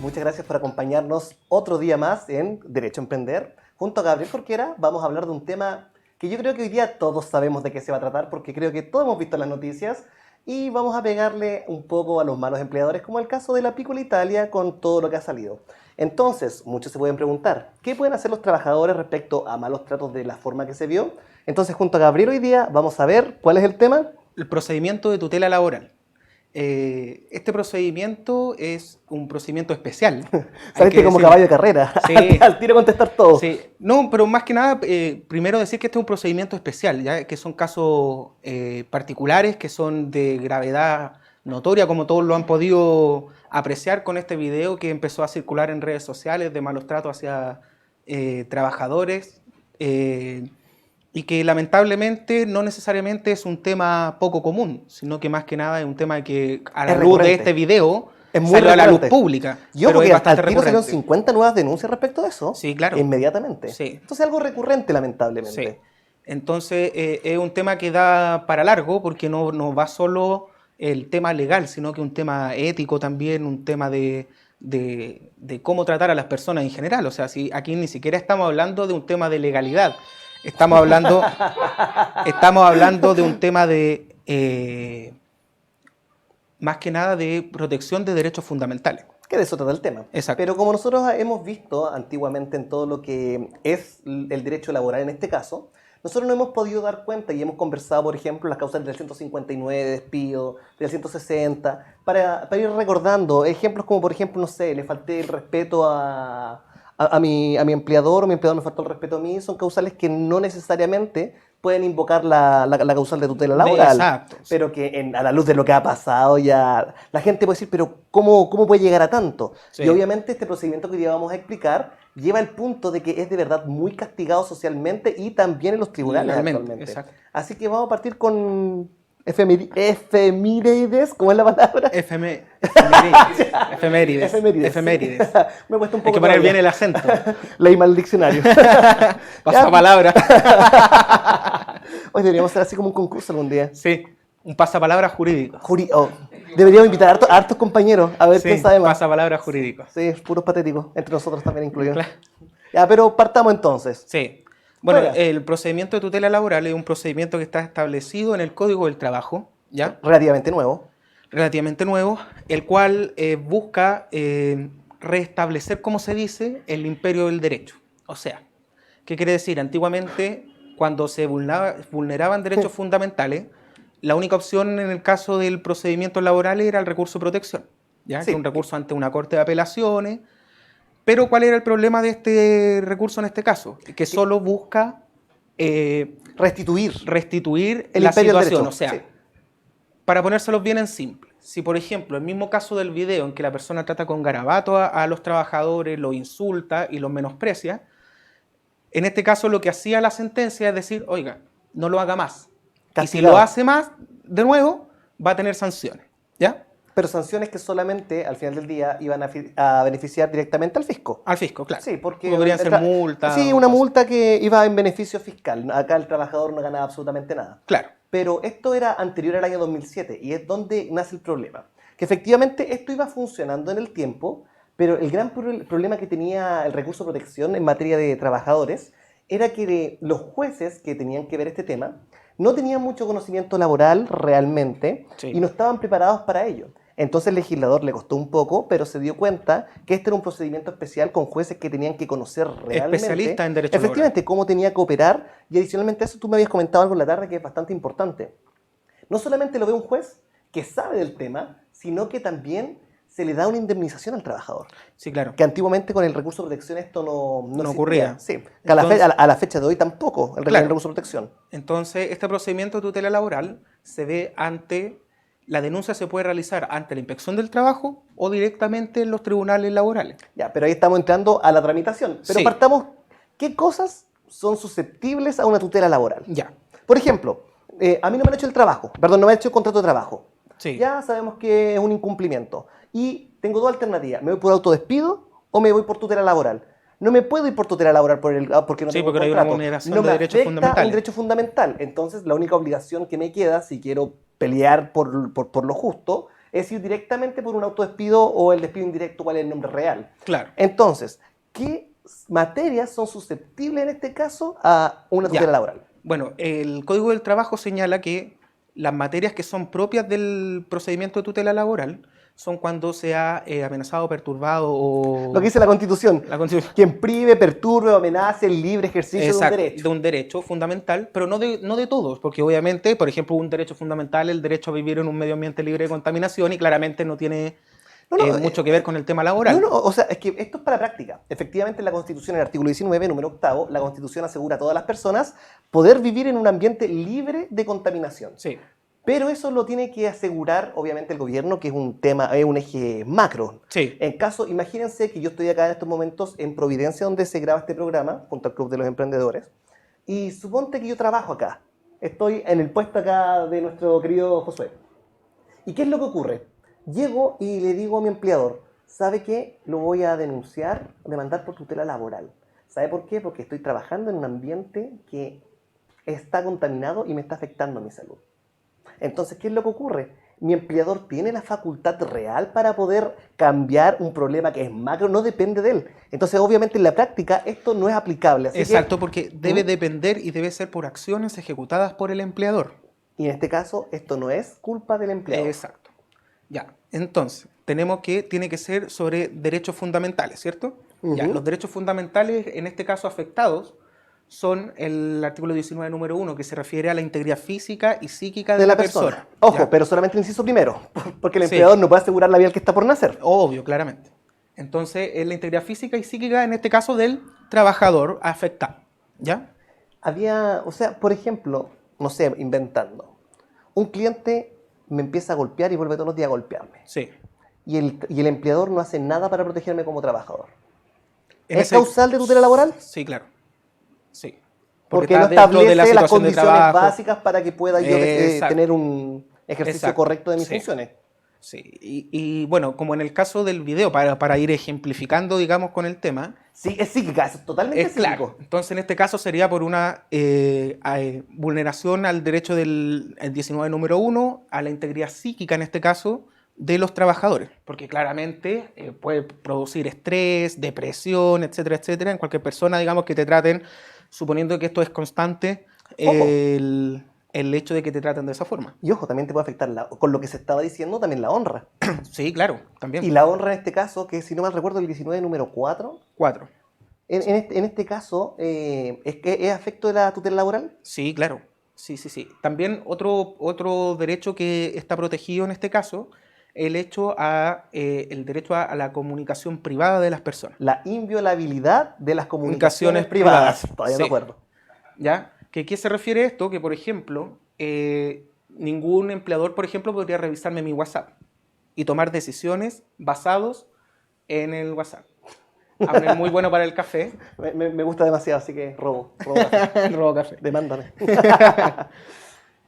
Muchas gracias por acompañarnos otro día más en Derecho a Emprender. Junto a Gabriel Jorquera vamos a hablar de un tema que yo creo que hoy día todos sabemos de qué se va a tratar, porque creo que todos hemos visto las noticias, y vamos a pegarle un poco a los malos empleadores, como el caso de la Piccola Italia con todo lo que ha salido. Entonces, muchos se pueden preguntar, ¿qué pueden hacer los trabajadores respecto a malos tratos de la forma que se vio? Entonces, junto a Gabriel hoy día vamos a ver cuál es el tema. El procedimiento de tutela laboral. Este procedimiento es un procedimiento especial. Saliste como caballo de carrera, Sí, al tiro a contestar todo. sí. No, pero más que nada, primero decir que este es un procedimiento especial, ¿ya? Que son casos particulares, que son de gravedad notoria, como todos lo han podido apreciar con este video que empezó a circular en redes sociales de malos tratos hacia trabajadores. Y que lamentablemente no necesariamente es un tema poco común, sino que más que nada es un tema que a la luz de este video es muy salió a la luz recurrente. pública. Yo pero creo es que hasta bastante el tiro salieron recurrente. 50 nuevas denuncias respecto de eso. Sí, claro. Inmediatamente. Sí. Entonces es algo recurrente, lamentablemente. Sí. Entonces es un tema que da para largo porque no va solo el tema legal, sino que un tema ético también, un tema de cómo tratar a las personas en general. O sea, si aquí ni siquiera estamos hablando de un tema de legalidad. Estamos hablando de un tema de, más que nada, de protección de derechos fundamentales. Que de eso trata el tema. Exacto. Pero como nosotros hemos visto antiguamente en todo lo que es el derecho laboral en este caso, nosotros no hemos podido dar cuenta y hemos conversado, por ejemplo, las causas del 159 de despido, del 160, para ir recordando ejemplos como, por ejemplo, no sé, le falté el respeto a mi empleador, o mi empleador me faltó el respeto a mí. Son causales que no necesariamente pueden invocar la causal de tutela laboral. Exacto. Pero que a la luz de lo que ha pasado ya la gente puede decir, pero ¿cómo puede llegar a tanto? Sí. Y obviamente este procedimiento que hoy día vamos a explicar lleva el punto de que es de verdad muy castigado socialmente y también en los tribunales Legalmente, actualmente. exacto. Así que vamos a partir con efemérides, ¿cómo es la palabra? Efemérides. Me cuesta un poco. Hay que poner bien el acento. Leí mal el diccionario. Pasapalabra. Hoy deberíamos hacer así como un concurso algún día. Sí, un pasapalabra jurídico. Deberíamos invitar a hartos compañeros a ver quién sabe más. Pasapalabra jurídico. Sí, puros patéticos, entre nosotros también incluidos. Claro. Ya, pero partamos entonces. Sí. Bueno, Juega. el procedimiento de tutela laboral es un procedimiento que está establecido en el Código del Trabajo, ¿ya? Relativamente nuevo. Relativamente nuevo, el cual busca restablecer, como se dice, el imperio del derecho. O sea, ¿qué quiere decir? Antiguamente, cuando se vulneraban derechos fundamentales, la única opción en el caso del procedimiento laboral era el recurso de protección, ¿ya? Sí. Que es un recurso ante una corte de apelaciones. Pero ¿cuál era el problema de este recurso en este caso? Que solo busca Restituir restituir el la imperio del situación. derecho. O sea, Sí. para ponérselos bien en simple, si por ejemplo el mismo caso del video en que la persona trata con garabato a los trabajadores, los insulta y los menosprecia, en este caso lo que hacía la sentencia es decir, oiga, no lo haga más. Castigado. Y si lo hace más, de nuevo, va a tener sanciones, ¿ya? Pero sanciones que solamente al final del día iban a beneficiar directamente al fisco. Al fisco, claro. Sí, porque Podrían ser multas. Sí, una multa que iba en beneficio fiscal. Acá el trabajador no ganaba absolutamente nada. Claro. Pero esto era anterior al año 2007 y es donde nace el problema. Que efectivamente esto iba funcionando en el tiempo, pero el gran problema que tenía el recurso de protección en materia de trabajadores era que los jueces que tenían que ver este tema no tenían mucho conocimiento laboral realmente. Sí. Y no estaban preparados para ello. Entonces el legislador le costó un poco, pero se dio cuenta que este era un procedimiento especial con jueces que tenían que conocer realmente. Especialistas en derecho efectivamente, cómo tenía que operar. Y adicionalmente a eso, tú me habías comentado algo en la tarde que es bastante importante. No solamente lo ve un juez que sabe del tema, sino que también se le da una indemnización al trabajador. Sí, claro. Que antiguamente con el recurso de protección esto no existía. ocurría. Sí, que a la fecha de hoy tampoco el Claro. recurso de protección. Entonces, este procedimiento de tutela laboral se ve ante... La denuncia se puede realizar ante la Inspección del Trabajo o directamente en los tribunales laborales. Ya, pero ahí estamos entrando a la tramitación. Pero Sí. partamos, ¿qué cosas son susceptibles a una tutela laboral? Ya. Por ejemplo, a mí no me han hecho el trabajo, perdón, no me han hecho el contrato de trabajo. Sí. Ya sabemos que es un incumplimiento. Y tengo dos alternativas, me voy por autodespido o me voy por tutela laboral. No me puedo ir por tutela laboral porque no Sí, tengo porque no hay una contrato. vulneración No de me derechos afecta fundamentales. un derecho fundamental. Entonces, la única obligación que me queda, si quiero pelear por lo justo, Es decir, directamente por un autodespido o el despido indirecto, cuál es el nombre real. Claro. Entonces, ¿qué materias son susceptibles en este caso a una tutela Ya. laboral? Bueno, el Código del Trabajo señala que las materias que son propias del procedimiento de tutela laboral son cuando se ha amenazado, perturbado Lo que o... dice la Constitución, La Constitución. quien prive, perturbe o amenace el libre ejercicio de un Exacto, derecho. de un derecho fundamental, pero no de todos, porque obviamente, por ejemplo, un derecho fundamental, el derecho a vivir en un medio ambiente libre de contaminación, y claramente no tiene No, no, mucho que ver con el tema laboral. no, o sea, es que esto es para práctica. Efectivamente, en la Constitución, en el artículo 19, número octavo, la Constitución asegura a todas las personas poder vivir en un ambiente libre de contaminación. Sí, Pero eso lo tiene que asegurar, obviamente, el gobierno, que es un tema, es un eje macro. sí, En caso, imagínense que yo estoy acá en estos momentos en Providencia, donde se graba este programa, junto al Club de los Emprendedores, y suponte que yo trabajo acá. Estoy en el puesto acá de nuestro querido Josué. ¿Y qué es lo que ocurre? Llego y le digo a mi empleador, ¿sabe qué? Lo voy a denunciar, demandar por tutela laboral. ¿Sabe por qué? Porque estoy trabajando en un ambiente que está contaminado y me está afectando a mi salud. Entonces, ¿qué es lo que ocurre? Mi empleador tiene la facultad real para poder cambiar un problema que es macro, no depende de él. Entonces, obviamente, en la práctica esto no es aplicable. Así exacto, que, porque debe depender y debe ser por acciones ejecutadas por el empleador. y en este caso, esto no es culpa del empleador. Exacto. Ya, entonces, tiene que ser sobre derechos fundamentales, ¿cierto? Ya, Ujú. los derechos fundamentales, en este caso afectados, son el artículo 19, número 1, que se refiere a la integridad física y psíquica de la persona. Ojo, ¿Ya? pero solamente el inciso primero, porque el Sí, empleador no puede asegurar la vida al que está por nacer. obvio, claramente. Entonces, es la integridad física y psíquica, en este caso, del trabajador afectado. ¿Ya? Había, o sea, por ejemplo, no sé, inventando, un cliente me empieza a golpear y vuelve todos los días a golpearme. Sí. Y el empleador no hace nada para protegerme como trabajador. En ¿Es causal de tutela laboral? Sí, claro. Sí. Porque no está dentro de la establece las situación de condiciones trabajo. básicas para que pueda yo Exacto. tener un ejercicio Exacto. correcto de mis Sí. funciones. Sí, bueno, como en el caso del video, para ir ejemplificando, digamos, con el tema, Sí, es psíquica, es totalmente es claro. psíquico. Entonces, en este caso sería por una vulneración al derecho del el 19, número 1, a la integridad psíquica, en este caso, de los trabajadores. Porque claramente puede producir estrés, depresión, etcétera, etcétera, en cualquier persona, digamos, que te traten, suponiendo que esto es constante, Ojo. el hecho de que te traten de esa forma. Y ojo, también te puede afectar, con lo que se estaba diciendo, también la honra. Sí, claro, también. Y la honra en este caso, que si no mal recuerdo, el 19 número 4, 4. en este caso, ¿es afecto de la tutela laboral? Sí, claro. Sí, sí, sí. También otro derecho que está protegido en este caso, el derecho a la comunicación privada de las personas. La inviolabilidad de las comunicaciones Comunicaciones privadas. privadas, Todavía sí. me acuerdo. ¿Ya? ¿Qué se refiere a esto? Que, por ejemplo, ningún empleador, por ejemplo, podría revisarme mi WhatsApp y tomar decisiones basados en el WhatsApp. Aún es muy bueno para el café. Me gusta demasiado, así que robo café. Robo café. Demándame.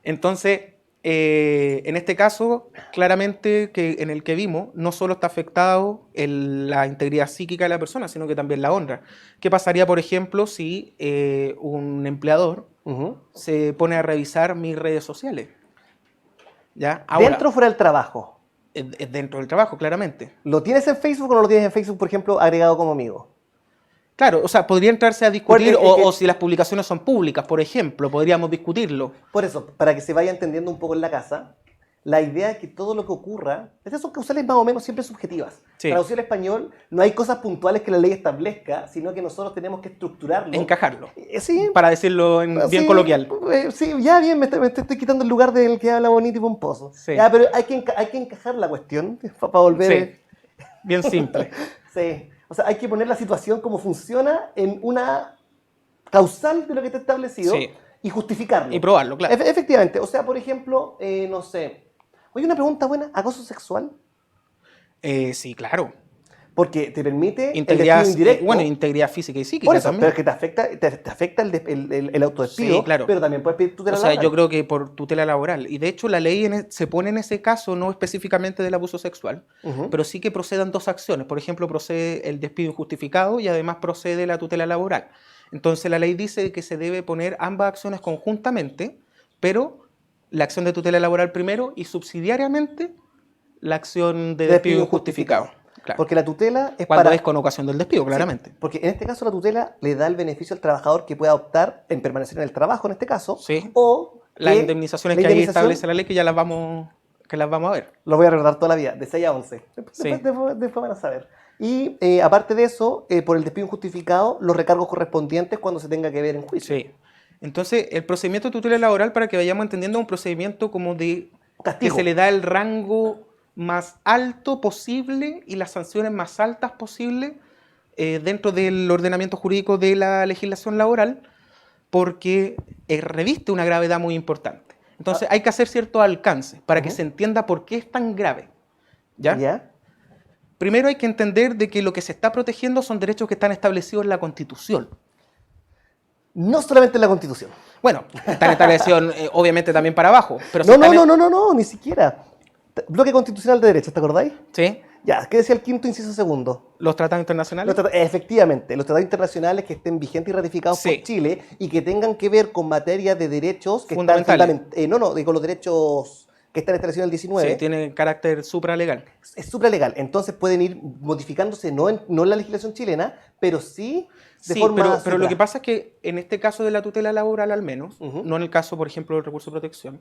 Entonces, en este caso, claramente que en el que vimos, no solo está afectado la integridad psíquica de la persona, sino que también la honra. ¿Qué pasaría, por ejemplo, si un empleador Ujú. se pone a revisar mis redes sociales? ¿Ya? Ahora, ¿Dentro o fuera del trabajo? es dentro del trabajo, claramente. ¿Lo tienes en Facebook o no lo tienes en Facebook, por ejemplo, agregado como amigo? Claro, o sea, podría entrarse a discutir, Porque es que- o si las publicaciones son públicas, por ejemplo, podríamos discutirlo. Por eso, para que se vaya entendiendo un poco en la casa, la idea es que todo lo que ocurra, estas son causales más o menos siempre subjetivas. Sí. Traducido al español, no hay cosas puntuales que la ley establezca, sino que nosotros tenemos que estructurarlo. Encajarlo, Sí, para decirlo bien sí, coloquial. Sí, ya bien, me estoy quitando el lugar del que habla bonito y pomposo. Sí. Ya, pero hay que encajar la cuestión para volver. Sí, bien simple. Sí. O sea, hay que poner la situación como funciona en una causal de lo que está establecido Sí. y justificarlo. Y probarlo, claro. Efectivamente. O sea, por ejemplo, no sé. Oye, una pregunta buena. ¿Acoso sexual? Sí, claro. Porque te permite Integridad, el despido indirecto. bueno, integridad física y psíquica Por eso, también. pero es que te afecta el autodespido, Sí, claro. pero también puedes pedir tutela O sea, laboral. yo creo que por tutela laboral. Y de hecho la ley se pone en ese caso no específicamente del abuso sexual, Ujú. pero sí que procedan dos acciones. Por ejemplo, procede el despido injustificado y además procede la tutela laboral. Entonces la ley dice que se debe poner ambas acciones conjuntamente, pero la acción de tutela laboral primero y subsidiariamente la acción de despido injustificado. Claro. Porque la tutela es Cuando para... es con ocasión del despido, claramente. Sí, porque en este caso la tutela le da el beneficio al trabajador que pueda optar en permanecer en el trabajo, en este caso, Sí. o Las que indemnizaciones la que ahí indemnización, establece la ley que ya las vamos a ver. lo voy a recordar toda la vida, de 6 a 11. Sí. Después van a saber. Y aparte de eso, por el despido injustificado, los recargos correspondientes cuando se tenga que ver en juicio. Sí. Entonces, el procedimiento de tutela laboral, para que vayamos entendiendo, es un procedimiento como de Castigo. que se le da el rango más alto posible y las sanciones más altas posibles dentro del ordenamiento jurídico de la legislación laboral, porque reviste una gravedad muy importante. Entonces, hay que hacer ciertos alcances para que se entienda por qué es tan grave. ¿Ya? ¿Ya? Primero hay que entender de que lo que se está protegiendo son derechos que están establecidos en la Constitución. No solamente en la Constitución. Bueno, están establecidos obviamente también para abajo. Pero No, ni siquiera. Bloque Constitucional de Derechos, ¿te acordáis? Sí. Ya, ¿qué decía el quinto inciso segundo? Los tratados internacionales. Efectivamente, los tratados internacionales que estén vigentes y ratificados Sí. por Chile y que tengan que ver con materia de derechos que Fundamentales. con los derechos que están establecidos en el 19. Sí, tiene carácter supralegal. Es supralegal. Entonces pueden ir modificándose no en la legislación chilena, pero sí de Sí, forma pero lo supra. que pasa es que en este caso de la tutela laboral al menos, Ujú. no en el caso, por ejemplo, del recurso de protección,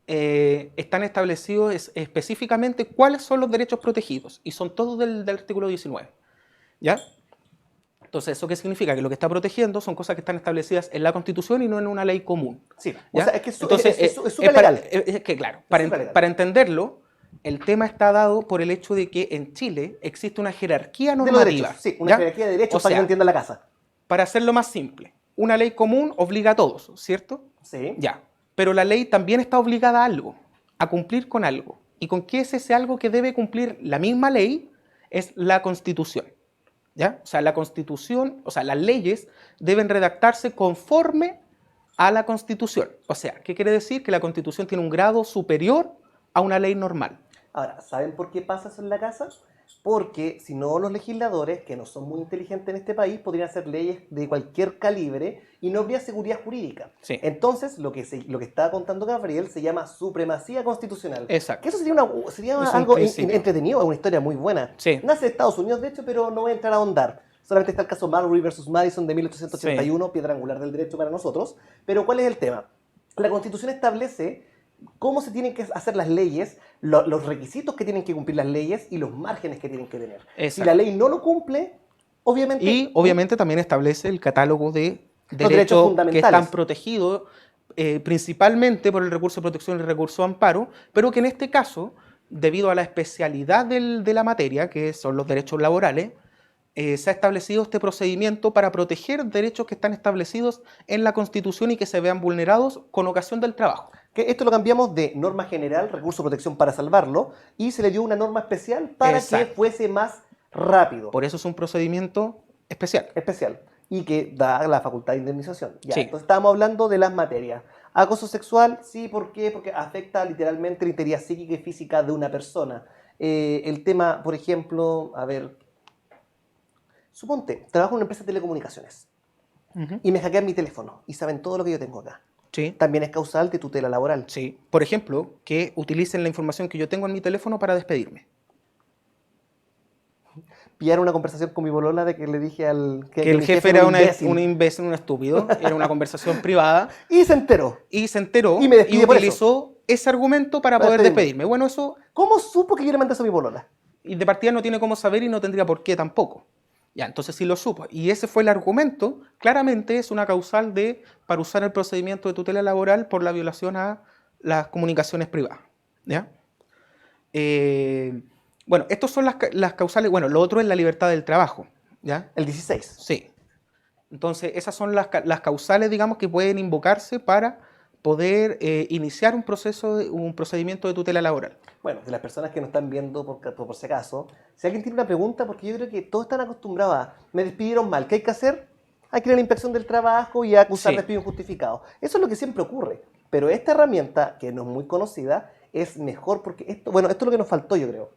están establecidos específicamente cuáles son los derechos protegidos y son todos del artículo 19. ¿Ya? Entonces, ¿eso qué significa? Que lo que está protegiendo son cosas que están establecidas en la Constitución y no en una ley común. Sí, ¿Ya? o sea, es que Entonces, es supralegal. es que, claro, supralegal. para entenderlo, el tema está dado por el hecho de que en Chile existe una jerarquía De los normativa. derechos, sí, una ¿ya? jerarquía de derechos O para que sea, no entienda la casa. para hacerlo más simple, una ley común obliga a todos, ¿cierto? Sí. Ya. Pero la ley también está obligada a algo, a cumplir con algo. ¿Y con qué es ese algo que debe cumplir la misma ley? Es la Constitución. ¿Ya? O sea, la Constitución, o sea, las leyes deben redactarse conforme a la Constitución. O sea, ¿qué quiere decir? Que la Constitución tiene un grado superior a una ley normal. Ahora, ¿saben por qué pasa eso en la casa? Porque si no, los legisladores, que no son muy inteligentes en este país, podrían hacer leyes de cualquier calibre y no habría seguridad jurídica. Sí. Entonces, lo que estaba contando Gabriel se llama supremacía constitucional. Exacto. Que eso sería Es un algo principio. entretenido, es una historia muy buena. Sí. Nace de Estados Unidos, de hecho, pero no voy a entrar a ahondar. Solamente está el caso Marbury versus Madison de 1881, piedra angular del derecho para nosotros. Pero ¿cuál es el tema? La Constitución establece cómo se tienen que hacer las leyes, los requisitos que tienen que cumplir las leyes y los márgenes que tienen que tener. Exacto. Si la ley no lo cumple, obviamente... Y obviamente también establece el catálogo de derechos derechos que fundamentales. están protegidos principalmente por el recurso de protección y el recurso de amparo, pero que en este caso, debido a la especialidad de la materia, que son los derechos laborales, se ha establecido este procedimiento para proteger derechos que están establecidos en la Constitución y que se vean vulnerados con ocasión del trabajo. Que esto lo cambiamos de norma general, recurso de protección para salvarlo, y se le dio una norma especial para Exacto. que fuese más rápido. Por eso es un procedimiento especial. Especial. Y que da la facultad de indemnización. Ya, Sí. entonces estábamos hablando de las materias. Acoso sexual, sí, ¿por qué? Porque afecta literalmente la integridad psíquica y física de una persona. El tema, por ejemplo, a ver, suponte, trabajo en una empresa de telecomunicaciones Ujú. y me hackean mi teléfono y saben todo lo que yo tengo acá. Sí. También es causal de tutela laboral. Sí. Por ejemplo, que utilicen la información que yo tengo en mi teléfono para despedirme. Pillar una conversación con mi polola de que le dije Que mi el jefe era un imbécil. imbécil, un estúpido. Era una conversación privada. Y se enteró. Y se enteró Y me despide por utilizó ese argumento para Para poder despedirme. despedirme. Bueno, eso ¿Cómo supo que yo le mandé eso a mi polola? y de partida no tiene cómo saber y no tendría por qué tampoco. Ya, entonces sí lo supo. Y ese fue el argumento. Claramente es una causal para usar el procedimiento de tutela laboral por la violación a las comunicaciones privadas. ¿Ya? Bueno, estas son las causales. Bueno, lo otro es la libertad del trabajo. ¿Ya? El 16. Sí. Entonces, esas son las causales, digamos, que pueden invocarse para poder iniciar un procedimiento de tutela laboral. Bueno, de las personas que nos están viendo por si acaso, si alguien tiene una pregunta, porque yo creo que todos están acostumbrados a, me despidieron mal, ¿qué hay que hacer? Hay que ir a la inspección del trabajo y acusar Sí. despido injustificado. Eso es lo que siempre ocurre. Pero esta herramienta, que no es muy conocida, es mejor porque esto es lo que nos faltó, yo creo.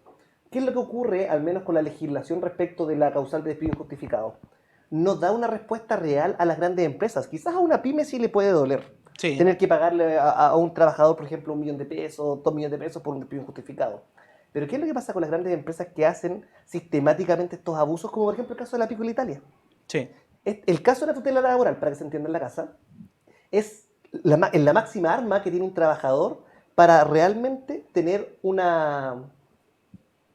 ¿Qué es lo que ocurre, al menos con la legislación respecto de la causal de despido injustificado? No da una respuesta real a las grandes empresas. Quizás a una pyme sí le puede doler. Sí. Tener que pagarle a un trabajador, por ejemplo, 1 millón de pesos, 2 millones de pesos por un despido injustificado. Pero ¿qué es lo que pasa con las grandes empresas que hacen sistemáticamente estos abusos, como por ejemplo el caso de la Piccola Italia? Sí, El caso de la tutela laboral, para que se entienda en la casa, es la máxima arma que tiene un trabajador para realmente tener una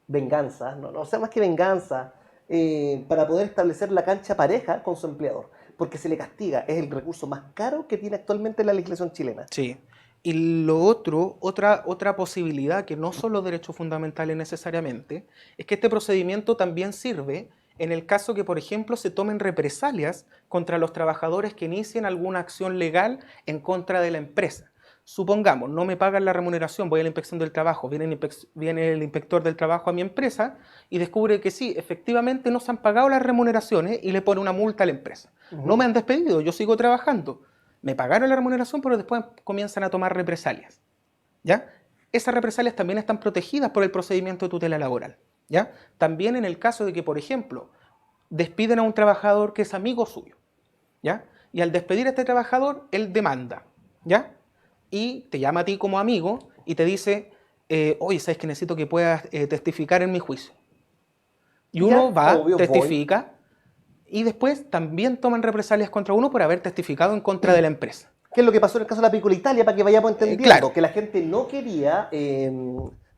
venganza, no sea más que venganza, para poder establecer la cancha pareja con su empleador, porque se le castiga, es el recurso más caro que tiene actualmente la legislación chilena. sí. Y lo otro, otra posibilidad, que no son los derechos fundamentales necesariamente, es que este procedimiento también sirve en el caso que, por ejemplo, se tomen represalias contra los trabajadores que inicien alguna acción legal en contra de la empresa. Supongamos, no me pagan la remuneración, voy a la inspección del trabajo, viene el inspector del trabajo a mi empresa y descubre que sí, efectivamente no se han pagado las remuneraciones y le pone una multa a la empresa. No me han despedido, yo sigo trabajando. Me pagaron la remuneración, pero después comienzan a tomar represalias, ¿ya? Esas represalias también están protegidas por el procedimiento de tutela laboral, ¿ya? También en el caso de que, por ejemplo, despiden a un trabajador que es amigo suyo, ¿ya? Y al despedir a este trabajador, él demanda, ¿ya? Y te llama a ti como amigo y te dice, oye, ¿sabes que necesito que puedas testificar en mi juicio? Y uno Ya, va, obvio, voy. testifica, y después también toman represalias contra uno por haber testificado en contra de la empresa. ¿Qué es lo que pasó en el caso de la Piccola Italia? Para que vayamos Claro, entendiendo, que la gente no quería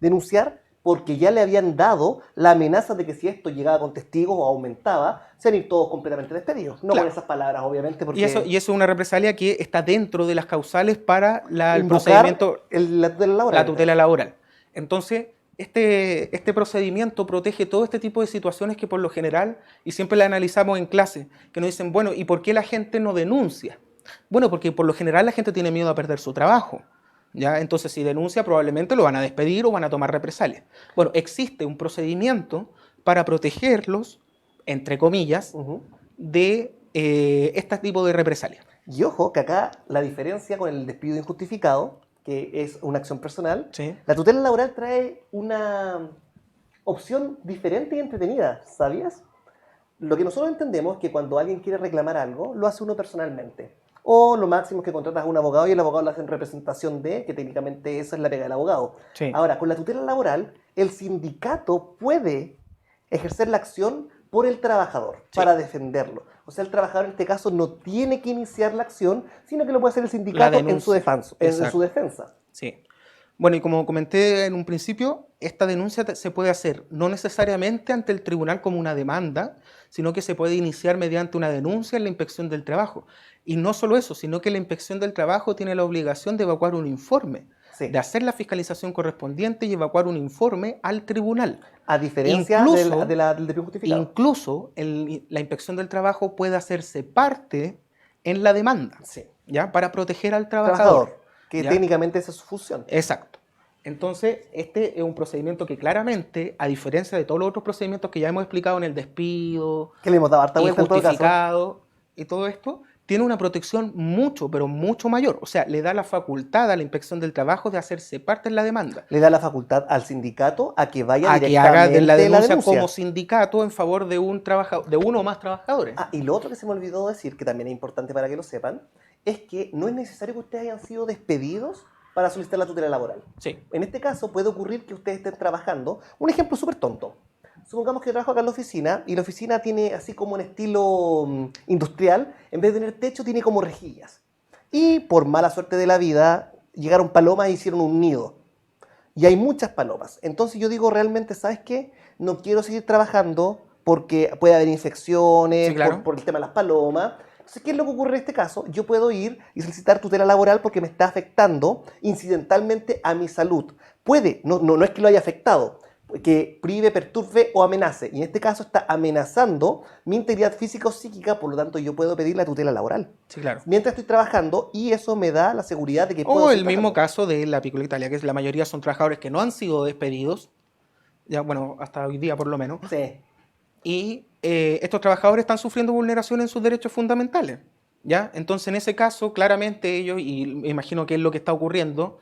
denunciar porque ya le habían dado la amenaza de que si esto llegaba con testigos o aumentaba, se iban a ir todos completamente despedidos. No con claro. esas palabras, obviamente, Y porque eso es una represalia que está dentro de las causales para el invocar procedimiento, la tutela laboral la en este tutela caso. laboral. Entonces, este procedimiento protege todo este tipo de situaciones que por lo general, y siempre la analizamos en clase, que nos dicen, bueno, ¿y por qué la gente no denuncia? Bueno, porque por lo general la gente tiene miedo a perder su trabajo. ¿Ya? Entonces, si denuncia, probablemente lo van a despedir o van a tomar represalias. Bueno, existe un procedimiento para protegerlos, entre comillas, Ujú. de este tipo de represalias. Y ojo, que acá la diferencia con el despido injustificado, que es una acción personal, ¿Sí? la tutela laboral trae una opción diferente y entretenida, ¿sabías? Lo que nosotros entendemos es que cuando alguien quiere reclamar algo, lo hace uno personalmente. O lo máximo es que contratas a un abogado y el abogado lo hace en representación de, que técnicamente esa es la pega del abogado. Sí. Ahora, con la tutela laboral, el sindicato puede ejercer la acción por el trabajador, Sí. para defenderlo. O sea, el trabajador en este caso no tiene que iniciar la acción, sino que lo puede hacer el La sindicato en su denuncia. defensa. En su Exacto. defensa. Sí. Bueno, y como comenté en un principio, esta denuncia se puede hacer no necesariamente ante el tribunal como una demanda, sino que se puede iniciar mediante una denuncia en la inspección del trabajo. Y no solo eso, sino que la inspección del trabajo tiene la obligación de evacuar un informe, de Sí. hacer la fiscalización correspondiente y evacuar un informe al tribunal. A diferencia Incluso, del despido justificado. incluso la inspección del trabajo puede hacerse parte en la demanda, Sí. ¿ya? Para proteger al trabajador. Trabajador, que ¿Ya? técnicamente esa es su función. Exacto. Entonces, este es un procedimiento que claramente, a diferencia de todos los otros procedimientos que ya hemos explicado en el despido, Que le hemos dado harta vuelta en todo caso. injustificado y todo esto, tiene una protección mucho, pero mucho mayor. O sea, le da la facultad a la inspección del trabajo de hacerse parte en la demanda, Le da la facultad al sindicato a que vaya a que haga de la directamente denuncia como sindicato en favor de un trabajador, de uno o más trabajadores. Ah, y lo otro que se me olvidó decir, que también es importante para que lo sepan, es que no es necesario que ustedes hayan sido despedidos para solicitar la tutela laboral. Sí, En este caso puede ocurrir que ustedes estén trabajando. Un ejemplo súper tonto. Supongamos que yo trabajo acá en la oficina y la oficina tiene así como un estilo industrial, en vez de tener techo tiene como rejillas. Y por mala suerte de la vida, llegaron palomas e hicieron un nido. Y hay muchas palomas. Entonces yo digo realmente, ¿sabes qué? No quiero seguir trabajando porque puede haber infecciones, sí, claro. por el tema de las palomas. Entonces, ¿qué es lo que ocurre en este caso? Yo puedo ir y solicitar tutela laboral porque me está afectando incidentalmente a mi salud. Puede, no es que lo haya afectado, que prive, perturbe o amenace. Y en este caso está amenazando mi integridad física o psíquica, por lo tanto yo puedo pedir la tutela laboral. Sí, claro. Mientras estoy trabajando y eso me da la seguridad de que puedo O el seguir mismo trabajando. caso de la Piccola Italia, que la mayoría son trabajadores que no han sido despedidos, ya bueno, hasta hoy día por lo menos, Sí. y estos trabajadores están sufriendo vulneraciones en sus derechos fundamentales, ¿ya? Entonces, en ese caso, claramente ellos, y me imagino que es lo que está ocurriendo,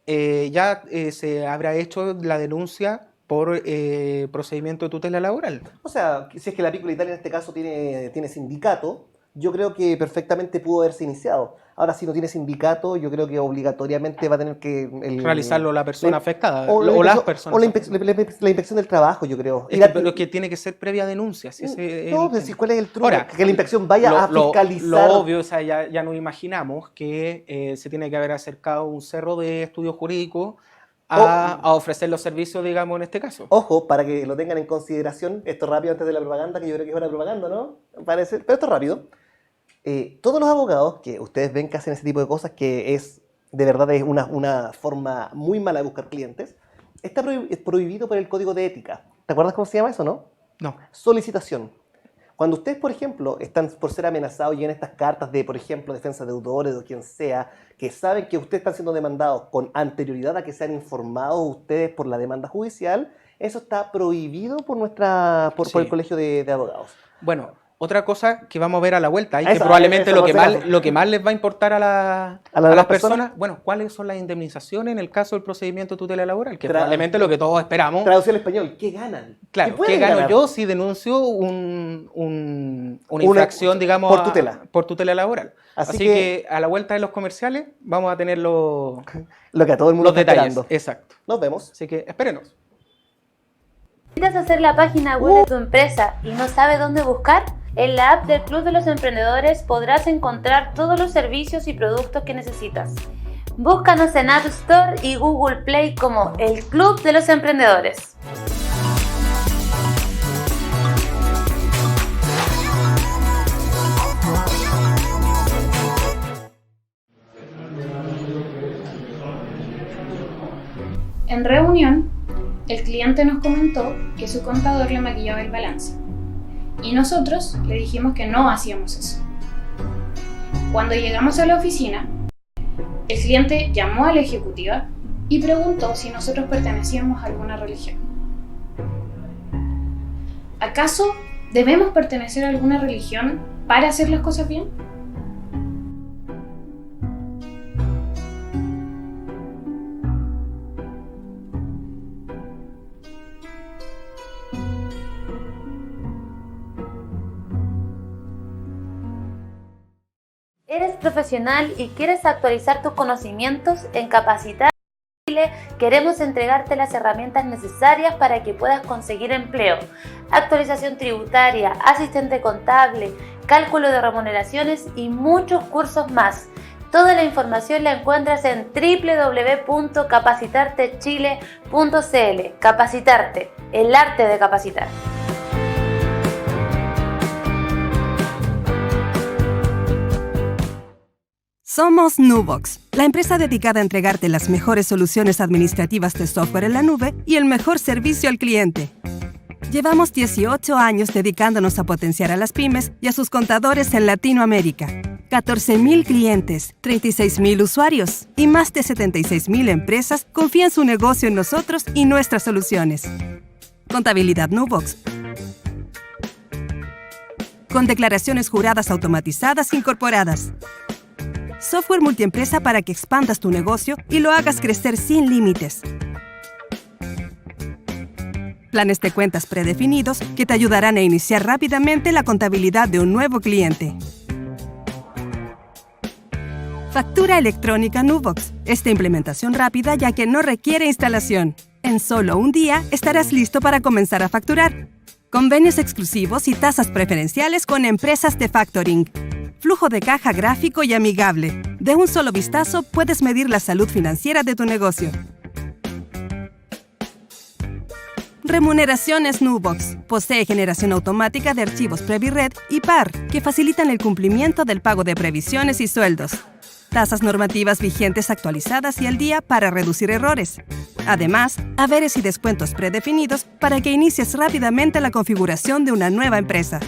se habrá hecho la denuncia por procedimiento de tutela laboral. O sea, si es que la Piccola Italia en este caso tiene sindicato, yo creo que perfectamente pudo haberse iniciado. Ahora, si no tiene sindicato, yo creo que obligatoriamente va a tener que... realizarlo la persona afectada, o o las personas. O la inspección del trabajo, yo creo. Pero es que tiene que ser previa denuncia. Si No, pero si, ¿cuál es el truco? Ahora, que la inspección vaya a fiscalizar. Lo obvio, o sea, ya nos imaginamos que se tiene que haber acercado un cerro de estudios jurídicos a ofrecer los servicios, digamos, en este caso. Ojo, para que lo tengan en consideración, esto rápido antes de la propaganda, que yo creo que es una propaganda, ¿no? Parece, pero esto rápido. Todos los abogados que ustedes ven que hacen ese tipo de cosas, que es de verdad es una forma muy mala de buscar clientes, está prohibido por el Código de Ética. ¿Te acuerdas cómo se llama eso, no? No. Solicitación. Cuando ustedes, por ejemplo, están por ser amenazados y en estas cartas de, por ejemplo, defensa de deudores o quien sea, que saben que ustedes están siendo demandados con anterioridad a que sean informados ustedes por la demanda judicial, eso está prohibido por el Colegio de Abogados. Bueno, otra cosa que vamos a ver a la vuelta, y que probablemente lo que más les va a importar a las personas, bueno, ¿cuáles son las indemnizaciones en el caso del procedimiento de tutela laboral? Que probablemente lo que todos esperamos. Traducción al español, ¿qué ganan? Claro, ¿qué gano yo si denuncio una infracción, digamos, por tutela laboral? Así que a la vuelta de los comerciales vamos a tener lo que a todo el mundo está esperando. Exacto. Nos vemos. Así que espérenos. ¿Necesitas hacer la página web de tu empresa y no sabes dónde buscar? En la app del Club de los Emprendedores podrás encontrar todos los servicios y productos que necesitas. Búscanos en App Store y Google Play como el Club de los Emprendedores. En reunión, el cliente nos comentó que su contador le maquillaba el balance. Y nosotros le dijimos que no hacíamos eso. Cuando llegamos a la oficina, el cliente llamó a la ejecutiva y preguntó si nosotros pertenecíamos a alguna religión. ¿Acaso debemos pertenecer a alguna religión para hacer las cosas bien? ¿Eres profesional y quieres actualizar tus conocimientos? En Capacitar Chile queremos entregarte las herramientas necesarias para que puedas conseguir empleo, actualización tributaria, asistente contable, cálculo de remuneraciones y muchos cursos más. Toda la información la encuentras en www.capacitartechile.cl. Capacitarte, el arte de capacitar. Somos Nubox, la empresa dedicada a entregarte las mejores soluciones administrativas de software en la nube y el mejor servicio al cliente. Llevamos 18 años dedicándonos a potenciar a las pymes y a sus contadores en Latinoamérica. 14,000 clientes, 36,000 usuarios y más de 76,000 empresas confían su negocio en nosotros y nuestras soluciones. Contabilidad Nubox. Con declaraciones juradas automatizadas incorporadas. Software multiempresa para que expandas tu negocio y lo hagas crecer sin límites. Planes de cuentas predefinidos que te ayudarán a iniciar rápidamente la contabilidad de un nuevo cliente. Factura electrónica Nubox. Esta implementación rápida ya que no requiere instalación. En solo un día estarás listo para comenzar a facturar. Convenios exclusivos y tasas preferenciales con empresas de factoring. Flujo de caja gráfico y amigable. De un solo vistazo puedes medir la salud financiera de tu negocio. Remuneraciones Nubox. Posee generación automática de archivos Previred y PAR que facilitan el cumplimiento del pago de previsiones y sueldos. Tasas normativas vigentes actualizadas y al día para reducir errores. Además, haberes y descuentos predefinidos para que inicies rápidamente la configuración de una nueva empresa.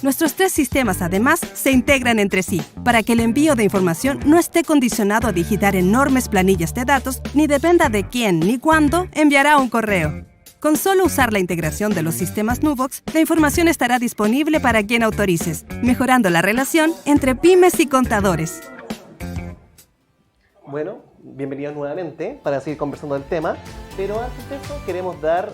Nuestros 3 sistemas, además, se integran entre sí para que el envío de información no esté condicionado a digitar enormes planillas de datos ni dependa de quién ni cuándo enviará un correo. Con solo usar la integración de los sistemas Nubox, la información estará disponible para quien autorices, mejorando la relación entre pymes y contadores. Bueno, bienvenidos nuevamente para seguir conversando del tema, pero antes de eso queremos dar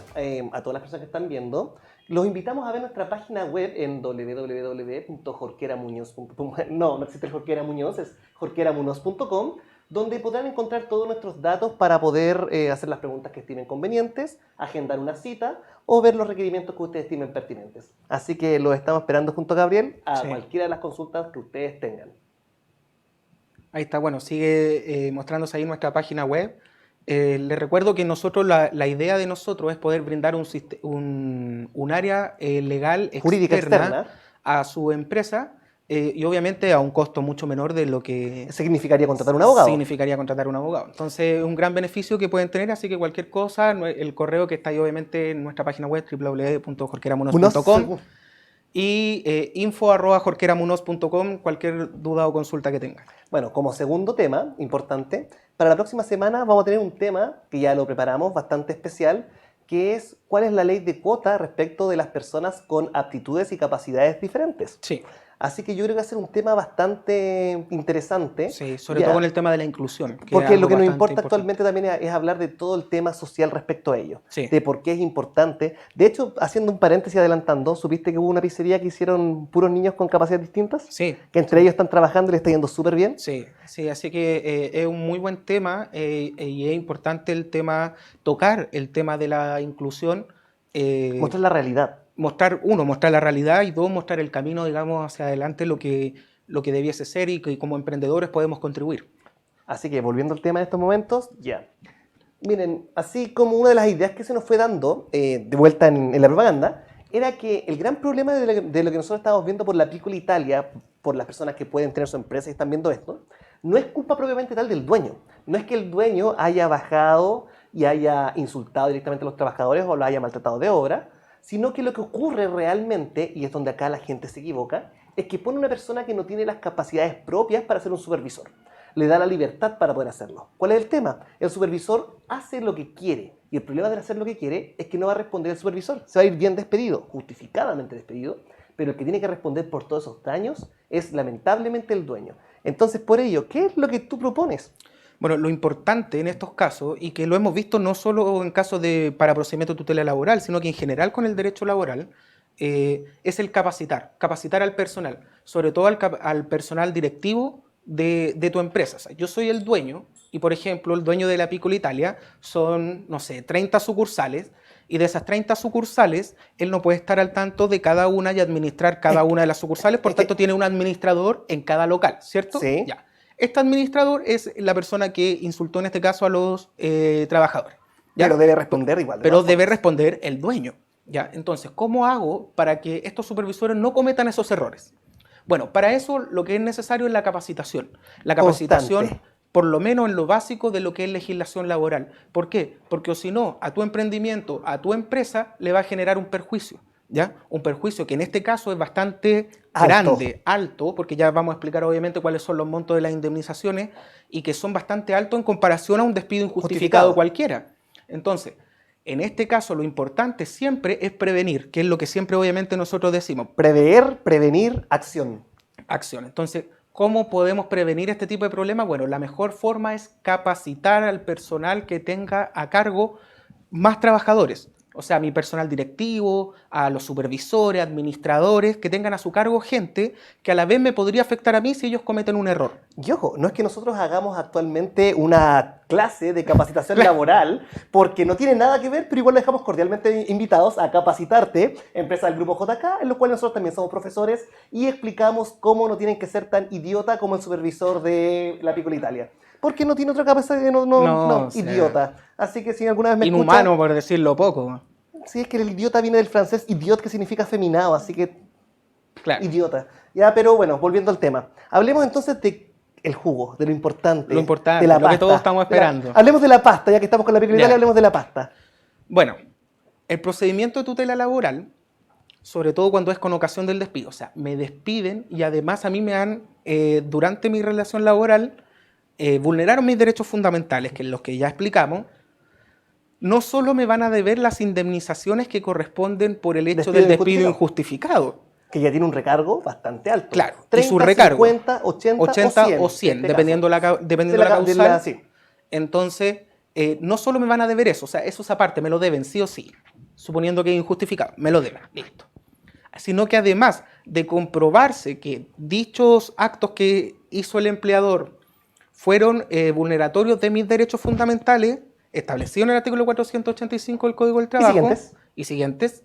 a todas las personas que están viendo Los invitamos a ver nuestra página web en www.jorqueramuñoz.com. No existe el Jorquera Muñoz, es jorqueramuñoz.com, donde podrán encontrar todos nuestros datos para poder hacer las preguntas que estimen convenientes, agendar una cita o ver los requerimientos que ustedes estimen pertinentes. Así que los estamos esperando junto a Gabriel a cualquiera de las consultas que ustedes tengan. Ahí está, bueno, sigue mostrándose ahí nuestra página web. Les recuerdo que nosotros, la idea de nosotros es poder brindar un área legal Jurídica externa a su empresa y obviamente a un costo mucho menor de lo que significaría contratar un abogado. Significaría contratar un abogado. Entonces, un gran beneficio que pueden tener, así que cualquier cosa, el correo que está ahí obviamente en nuestra página web www.jorqueramuñoz.com y info@jorqueramuñoz.com, cualquier duda o consulta que tengan. Bueno, como segundo tema importante, para la próxima semana vamos a tener un tema que ya lo preparamos bastante especial, que es cuál es la ley de cuota respecto de las personas con aptitudes y capacidades diferentes. Sí. Así que yo creo que va a ser un tema bastante interesante. Sí, sobre todo con el tema de la inclusión. Porque lo que nos importa actualmente también es hablar de todo el tema social respecto a ello. Sí. De por qué es importante. De hecho, haciendo un paréntesis adelantando, ¿supiste que hubo una pizzería que hicieron puros niños con capacidades distintas? Sí. Que entre ellos están trabajando y les está yendo súper bien. Sí, sí, así que es un muy buen tema y es importante el tema, tocar el tema de la inclusión. Mostrar la realidad. Mostrar la realidad y dos, mostrar el camino, digamos, hacia adelante, lo que debiese ser y que como emprendedores podemos contribuir. Así que, volviendo al tema de estos momentos, ya. Miren, así como una de las ideas que se nos fue dando de vuelta en la propaganda, era que el gran problema de lo que nosotros estábamos viendo por la Piccola Italia, por las personas que pueden tener su empresa y están viendo esto, no es culpa propiamente tal del dueño. No es que el dueño haya bajado y haya insultado directamente a los trabajadores o los haya maltratado de obra, sino que lo que ocurre realmente, y es donde acá la gente se equivoca, es que pone una persona que no tiene las capacidades propias para ser un supervisor. Le da la libertad para poder hacerlo. ¿Cuál es el tema? El supervisor hace lo que quiere, y el problema de hacer lo que quiere es que no va a responder el supervisor. Se va a ir bien despedido, justificadamente despedido, pero el que tiene que responder por todos esos daños es lamentablemente el dueño. Entonces, por ello, ¿qué es lo que tú propones? Bueno, lo importante en estos casos, y que lo hemos visto no solo en casos para procedimiento de tutela laboral, sino que en general con el derecho laboral, es el capacitar al personal, sobre todo al personal directivo de tu empresa. O sea, yo soy el dueño, y por ejemplo, el dueño de la Piccola Italia son, no sé, 30 sucursales, y de esas 30 sucursales, él no puede estar al tanto de cada una y administrar cada una de las sucursales, por tanto tiene un administrador en cada local, ¿cierto? Sí. Ya. Este administrador es la persona que insultó en este caso a los trabajadores. ¿Ya? Pero debe responder igual. Pero debe responder el dueño. ¿Ya? Entonces, ¿cómo hago para que estos supervisores no cometan esos errores? Bueno, para eso lo que es necesario es la capacitación. La capacitación, constante, por lo menos en lo básico de lo que es legislación laboral. ¿Por qué? Porque si no, a tu emprendimiento, a tu empresa, le va a generar un perjuicio. ¿Ya? Un perjuicio que en este caso es bastante grande, alto, porque ya vamos a explicar obviamente cuáles son los montos de las indemnizaciones y que son bastante altos en comparación a un despido injustificado cualquiera. Entonces, en este caso lo importante siempre es prevenir, que es lo que siempre obviamente nosotros decimos. Prever, prevenir, acción. Acción. Entonces, ¿cómo podemos prevenir este tipo de problemas? Bueno, la mejor forma es capacitar al personal que tenga a cargo más trabajadores. O sea, a mi personal directivo, a los supervisores, administradores, que tengan a su cargo gente que a la vez me podría afectar a mí si ellos cometen un error. Y ojo, no es que nosotros hagamos actualmente una clase de capacitación laboral, porque no tiene nada que ver, pero igual lo dejamos cordialmente invitados a capacitarte, empresa del Grupo JK, en lo cual nosotros también somos profesores y explicamos cómo no tienen que ser tan idiota como el supervisor de la Piccola Italia. Porque no tiene otra capacidad, no, idiota. Así que si alguna vez me inhumano, escuchan, por decirlo poco. Sí, es que el idiota viene del francés idiot, que significa afeminado, así que Claro. idiota. Ya, pero bueno, volviendo al tema. Hablemos entonces de el jugo, de lo importante. Lo importante, de la lo que pasta. todos estamos esperando. Hablemos de la pasta, ya que estamos con la Piccola Italia, hablemos de la pasta. Bueno, el procedimiento de tutela laboral, sobre todo cuando es con ocasión del despido, o sea, me despiden y además a mí me han, durante mi relación laboral, vulneraron mis derechos fundamentales, que es los que ya explicamos. No solo me van a deber las indemnizaciones que corresponden por el hecho del despido injustificado. Que ya tiene un recargo bastante alto. Claro, 30, y su recargo. 50, 80 o 100, este dependiendo la causal. Sí. Entonces, no solo me van a deber eso, o sea, eso es aparte, me lo deben sí o sí. suponiendo que es injustificado, me lo deben, listo. Sino que además de comprobarse que dichos actos que hizo el empleador fueron vulneratorios de mis derechos fundamentales, establecidos en el artículo 485 del Código del Trabajo, y siguientes,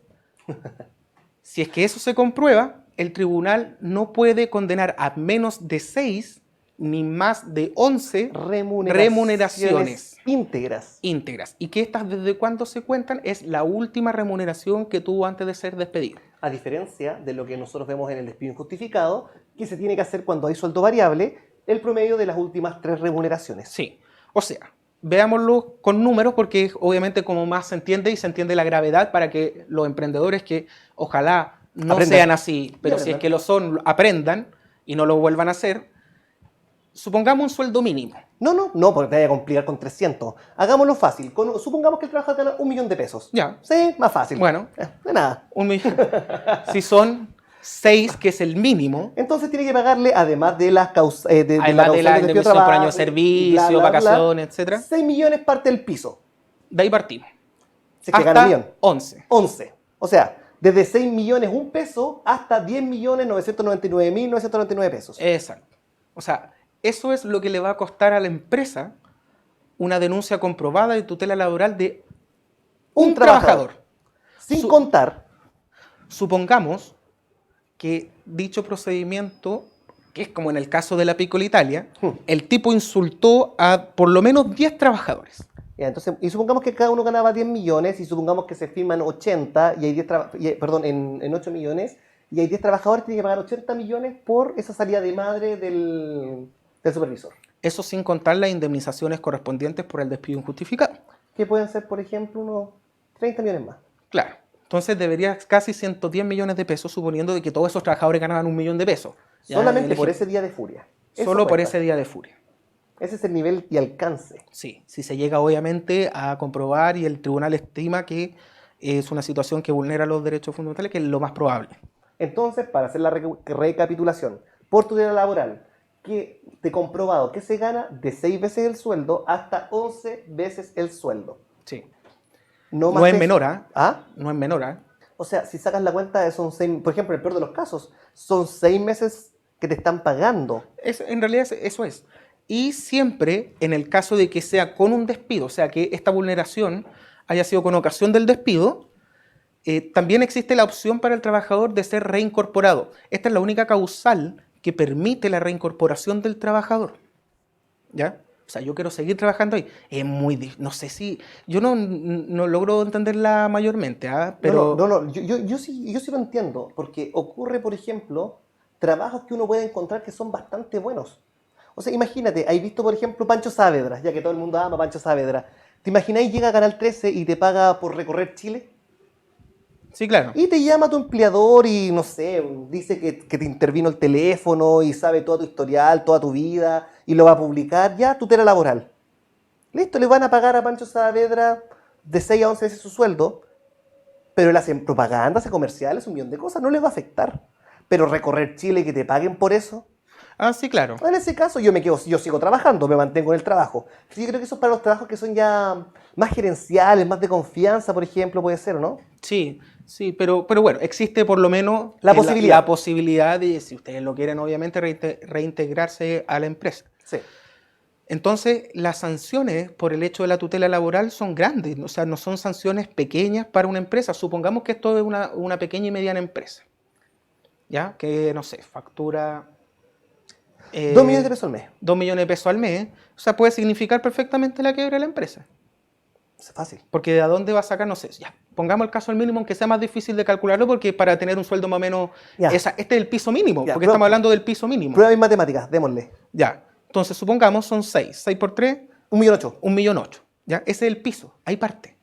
si es que eso se comprueba, el tribunal no puede condenar a menos de 6 ni más de 11 remuneraciones íntegras. ¿Y que estas desde cuándo se cuentan? Es la última remuneración que tuvo antes de ser despedido. A diferencia de lo que nosotros vemos en el despido injustificado, que se tiene que hacer cuando hay sueldo variable, el promedio de las últimas 3 remuneraciones. Sí, o sea, veámoslo con números porque es obviamente como más se entiende y se entiende la gravedad para que los emprendedores que ojalá no aprendan. sean así, pero si es que lo son, aprendan y no lo vuelvan a hacer. Supongamos un sueldo mínimo. No, porque te vaya a complicar con 300. Hagámoslo fácil. Supongamos que el trabajador gana 1 millón de pesos. Ya. Sí, más fácil. Bueno. De nada. 1 millón. Si son 6, que es el mínimo. Entonces tiene que pagarle, además de las Además de la indemnización por año de servicio, vacaciones, etc. 6 millones parte del piso. De ahí partimos. Si es que gana 1 millón. 11. 11. O sea, desde 6 millones 1 peso hasta 10.999.999 pesos. Exacto. O sea, eso es lo que le va a costar a la empresa una denuncia comprobada de tutela laboral de un trabajador. Sin contar. Supongamos que dicho procedimiento, que es como en el caso de la Piccola Italia, el tipo insultó a por lo menos 10 trabajadores. Ya, entonces, y supongamos que cada uno ganaba 10 millones y supongamos que se firman 80 y hay 10 en 8 millones y hay 10 trabajadores, tienen que pagar 80 millones por esa salida de madre del supervisor. Eso sin contar las indemnizaciones correspondientes por el despido injustificado. Que pueden ser, por ejemplo, unos 30 millones más. Claro. Entonces debería casi 110 millones de pesos, suponiendo de que todos esos trabajadores ganaban 1 millón de pesos. Solamente por ese día de furia. Solo por ese día de furia. Ese es el nivel y alcance. Sí, si se llega obviamente a comprobar y el tribunal estima que es una situación que vulnera los derechos fundamentales, que es lo más probable. Entonces, para hacer la recapitulación, por tutela laboral, que te he comprobado que se gana de 6 veces el sueldo hasta 11 veces el sueldo. Sí. No es menor, ¿ah? ¿Ah? No es menor, ¿ah? O sea, si sacas la cuenta, son 6, por ejemplo, en el peor de los casos, son 6 meses que te están pagando. En realidad eso es. Y siempre, en el caso de que sea con un despido, o sea, que esta vulneración haya sido con ocasión del despido, también existe la opción para el trabajador de ser reincorporado. Esta es la única causal que permite la reincorporación del trabajador. ¿Ya? O sea, yo quiero seguir trabajando ahí. Es muy difícil. No sé si... Yo no logro entenderla mayormente, ¿ah? Pero... Yo sí lo entiendo, porque ocurre, por ejemplo, trabajos que uno puede encontrar que son bastante buenos. O sea, imagínate, ¿has visto, por ejemplo, Pancho Saavedra? Ya que todo el mundo ama a Pancho Saavedra. ¿Te imagináis llega a Canal 13 y te paga por recorrer Chile? Sí, claro. Y te llama tu empleador y, no sé, dice que te intervino el teléfono y sabe todo tu historial, toda tu vida, y lo va a publicar, ya, tutela laboral. Listo, le van a pagar a Pancho Saavedra de 6 a 11 veces su sueldo, pero él hace propaganda, hace comerciales, un millón de cosas, no le va a afectar. Pero recorrer Chile y que te paguen por eso... Ah, sí, claro. En ese caso yo sigo trabajando, me mantengo en el trabajo. Sí, yo creo que eso es para los trabajos que son ya más gerenciales, más de confianza, por ejemplo, puede ser, ¿no? Sí, pero bueno, existe por lo menos la posibilidad de, si ustedes lo quieren, obviamente, reintegrarse a la empresa. Sí. Entonces, las sanciones por el hecho de la tutela laboral son grandes, o sea, no son sanciones pequeñas para una empresa. Supongamos que esto es una pequeña y mediana empresa, ¿ya? Que, no sé, factura... 2 millones de pesos al mes. 2 millones de pesos al mes, o sea, puede significar perfectamente la quiebra de la empresa. Es fácil. Porque ¿de dónde va a sacar? No sé, ya. Pongamos el caso al mínimo, aunque sea más difícil de calcularlo, porque para tener un sueldo más o menos... este es el piso mínimo, porque estamos hablando del piso mínimo. Prueba en matemáticas, démosle. Ya. Entonces, supongamos son 6. 6 por 3... 1.800.000. 1.800.000. ¿Ya? Ese es el piso. Ahí parte.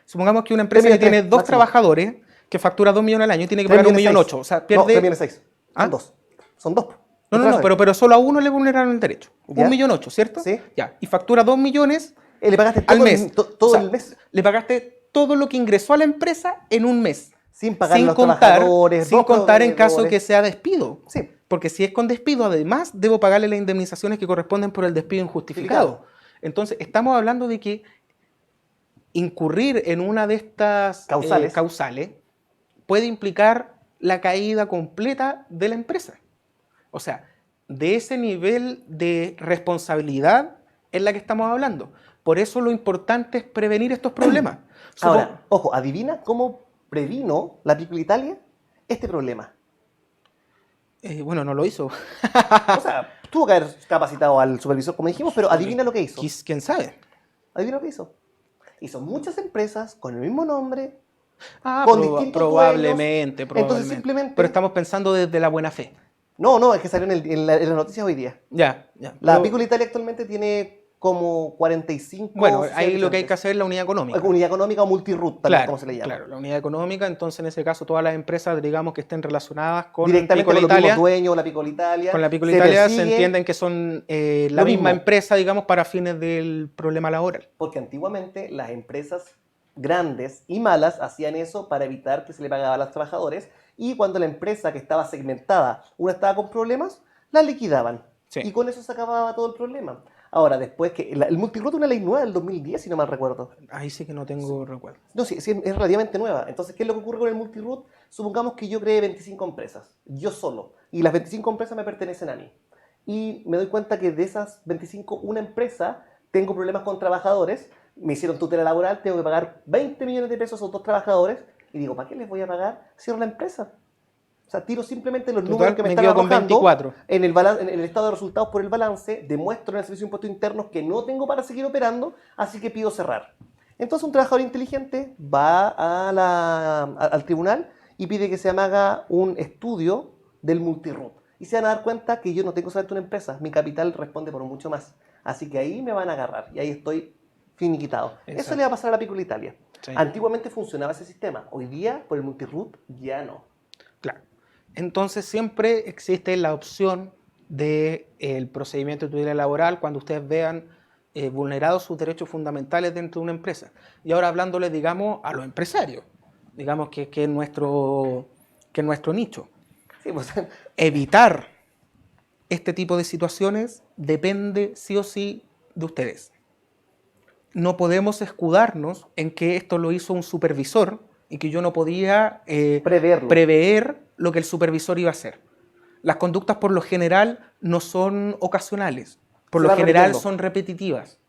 Supongamos que una empresa que tiene 2 trabajadores, que factura 2 millones al año, y tiene que pagar 1.800.000. O sea, pierde... No, 3.600.000. Son 2. Son 2. No, pero solo a uno le vulneraron el derecho. 1.800.000, ¿cierto? Sí. Ya. Y factura 2 millones le pagaste al mes. Todo el mes. Le pagaste todo lo que ingresó a la empresa en un mes. Sin pagar los trabajadores. Sin contar en caso que sea despido. Sí. Porque si es con despido, además, debo pagarle las indemnizaciones que corresponden por el despido injustificado. Entonces, estamos hablando de que incurrir en una de estas Causales. puede implicar la caída completa de la empresa. O sea, de ese nivel de responsabilidad es la que estamos hablando. Por eso lo importante es prevenir estos problemas. Ahora, ojo, adivina cómo previno la Piccola Italia este problema. Bueno, no lo hizo. O sea, tuvo que haber capacitado al supervisor, como dijimos, pero adivina lo que hizo. ¿Quién sabe? Adivina lo que hizo. Hizo muchas empresas con el mismo nombre, Ah, con distintos probablemente. Entonces, simplemente... Pero estamos pensando desde la buena fe. No, es que salió en las noticias hoy día. Ya. La Piccola Italia actualmente tiene como 45... Bueno, ahí lo que hay que hacer es la unidad económica. Unidad económica o multiroot, también, como se le llama. Claro, la unidad económica, entonces en ese caso todas las empresas, digamos, que estén relacionadas con directamente Piccola con los Italia, mismos dueños, la Piccola Italia. con la Piccola Italia se persigue, entienden que son la lo misma mismo. empresa, digamos, para fines del problema laboral. Porque antiguamente las empresas grandes y malas hacían eso para evitar que se le pagaba a los trabajadores, y cuando la empresa que estaba segmentada, una estaba con problemas, la liquidaban. Sí. Y con eso se acababa todo el problema. Ahora, después que el multiroot es una ley nueva del 2010, si no mal recuerdo. Ahí sí que no tengo recuerdo. No, sí, es relativamente nueva. Entonces, ¿qué es lo que ocurre con el multiroot? Supongamos que yo creé 25 empresas, yo solo, y las 25 empresas me pertenecen a mí. Y me doy cuenta que de esas 25, una empresa, tengo problemas con trabajadores, me hicieron tutela laboral, tengo que pagar 20 millones de pesos a otros trabajadores, y digo, ¿para qué les voy a pagar? Cierro la empresa. O sea, tiro simplemente los números que me están quedo con arrojando 24. en el estado de resultados por el balance, demuestro en el Servicio de Impuestos Internos que no tengo para seguir operando, así que pido cerrar. Entonces un trabajador inteligente va al tribunal y pide que se me haga un estudio del multiroot. Y se van a dar cuenta que yo no tengo solamente una empresa, mi capital responde por mucho más. Así que ahí me van a agarrar y ahí estoy finiquitado. Exacto. Eso le va a pasar a la Piccola Italia. Sí. Antiguamente funcionaba ese sistema, hoy día por el multiroot ya no. Claro. Entonces siempre existe la opción del procedimiento de tutela laboral cuando ustedes vean vulnerados sus derechos fundamentales dentro de una empresa. Y ahora hablándole, digamos, a los empresarios, digamos que es nuestro nicho. Sí, pues, Evitar este tipo de situaciones depende sí o sí de ustedes. No podemos escudarnos en que esto lo hizo un supervisor y que yo no podía prever lo que el supervisor iba a hacer. Las conductas por lo general no son ocasionales, por lo general son repetitivas,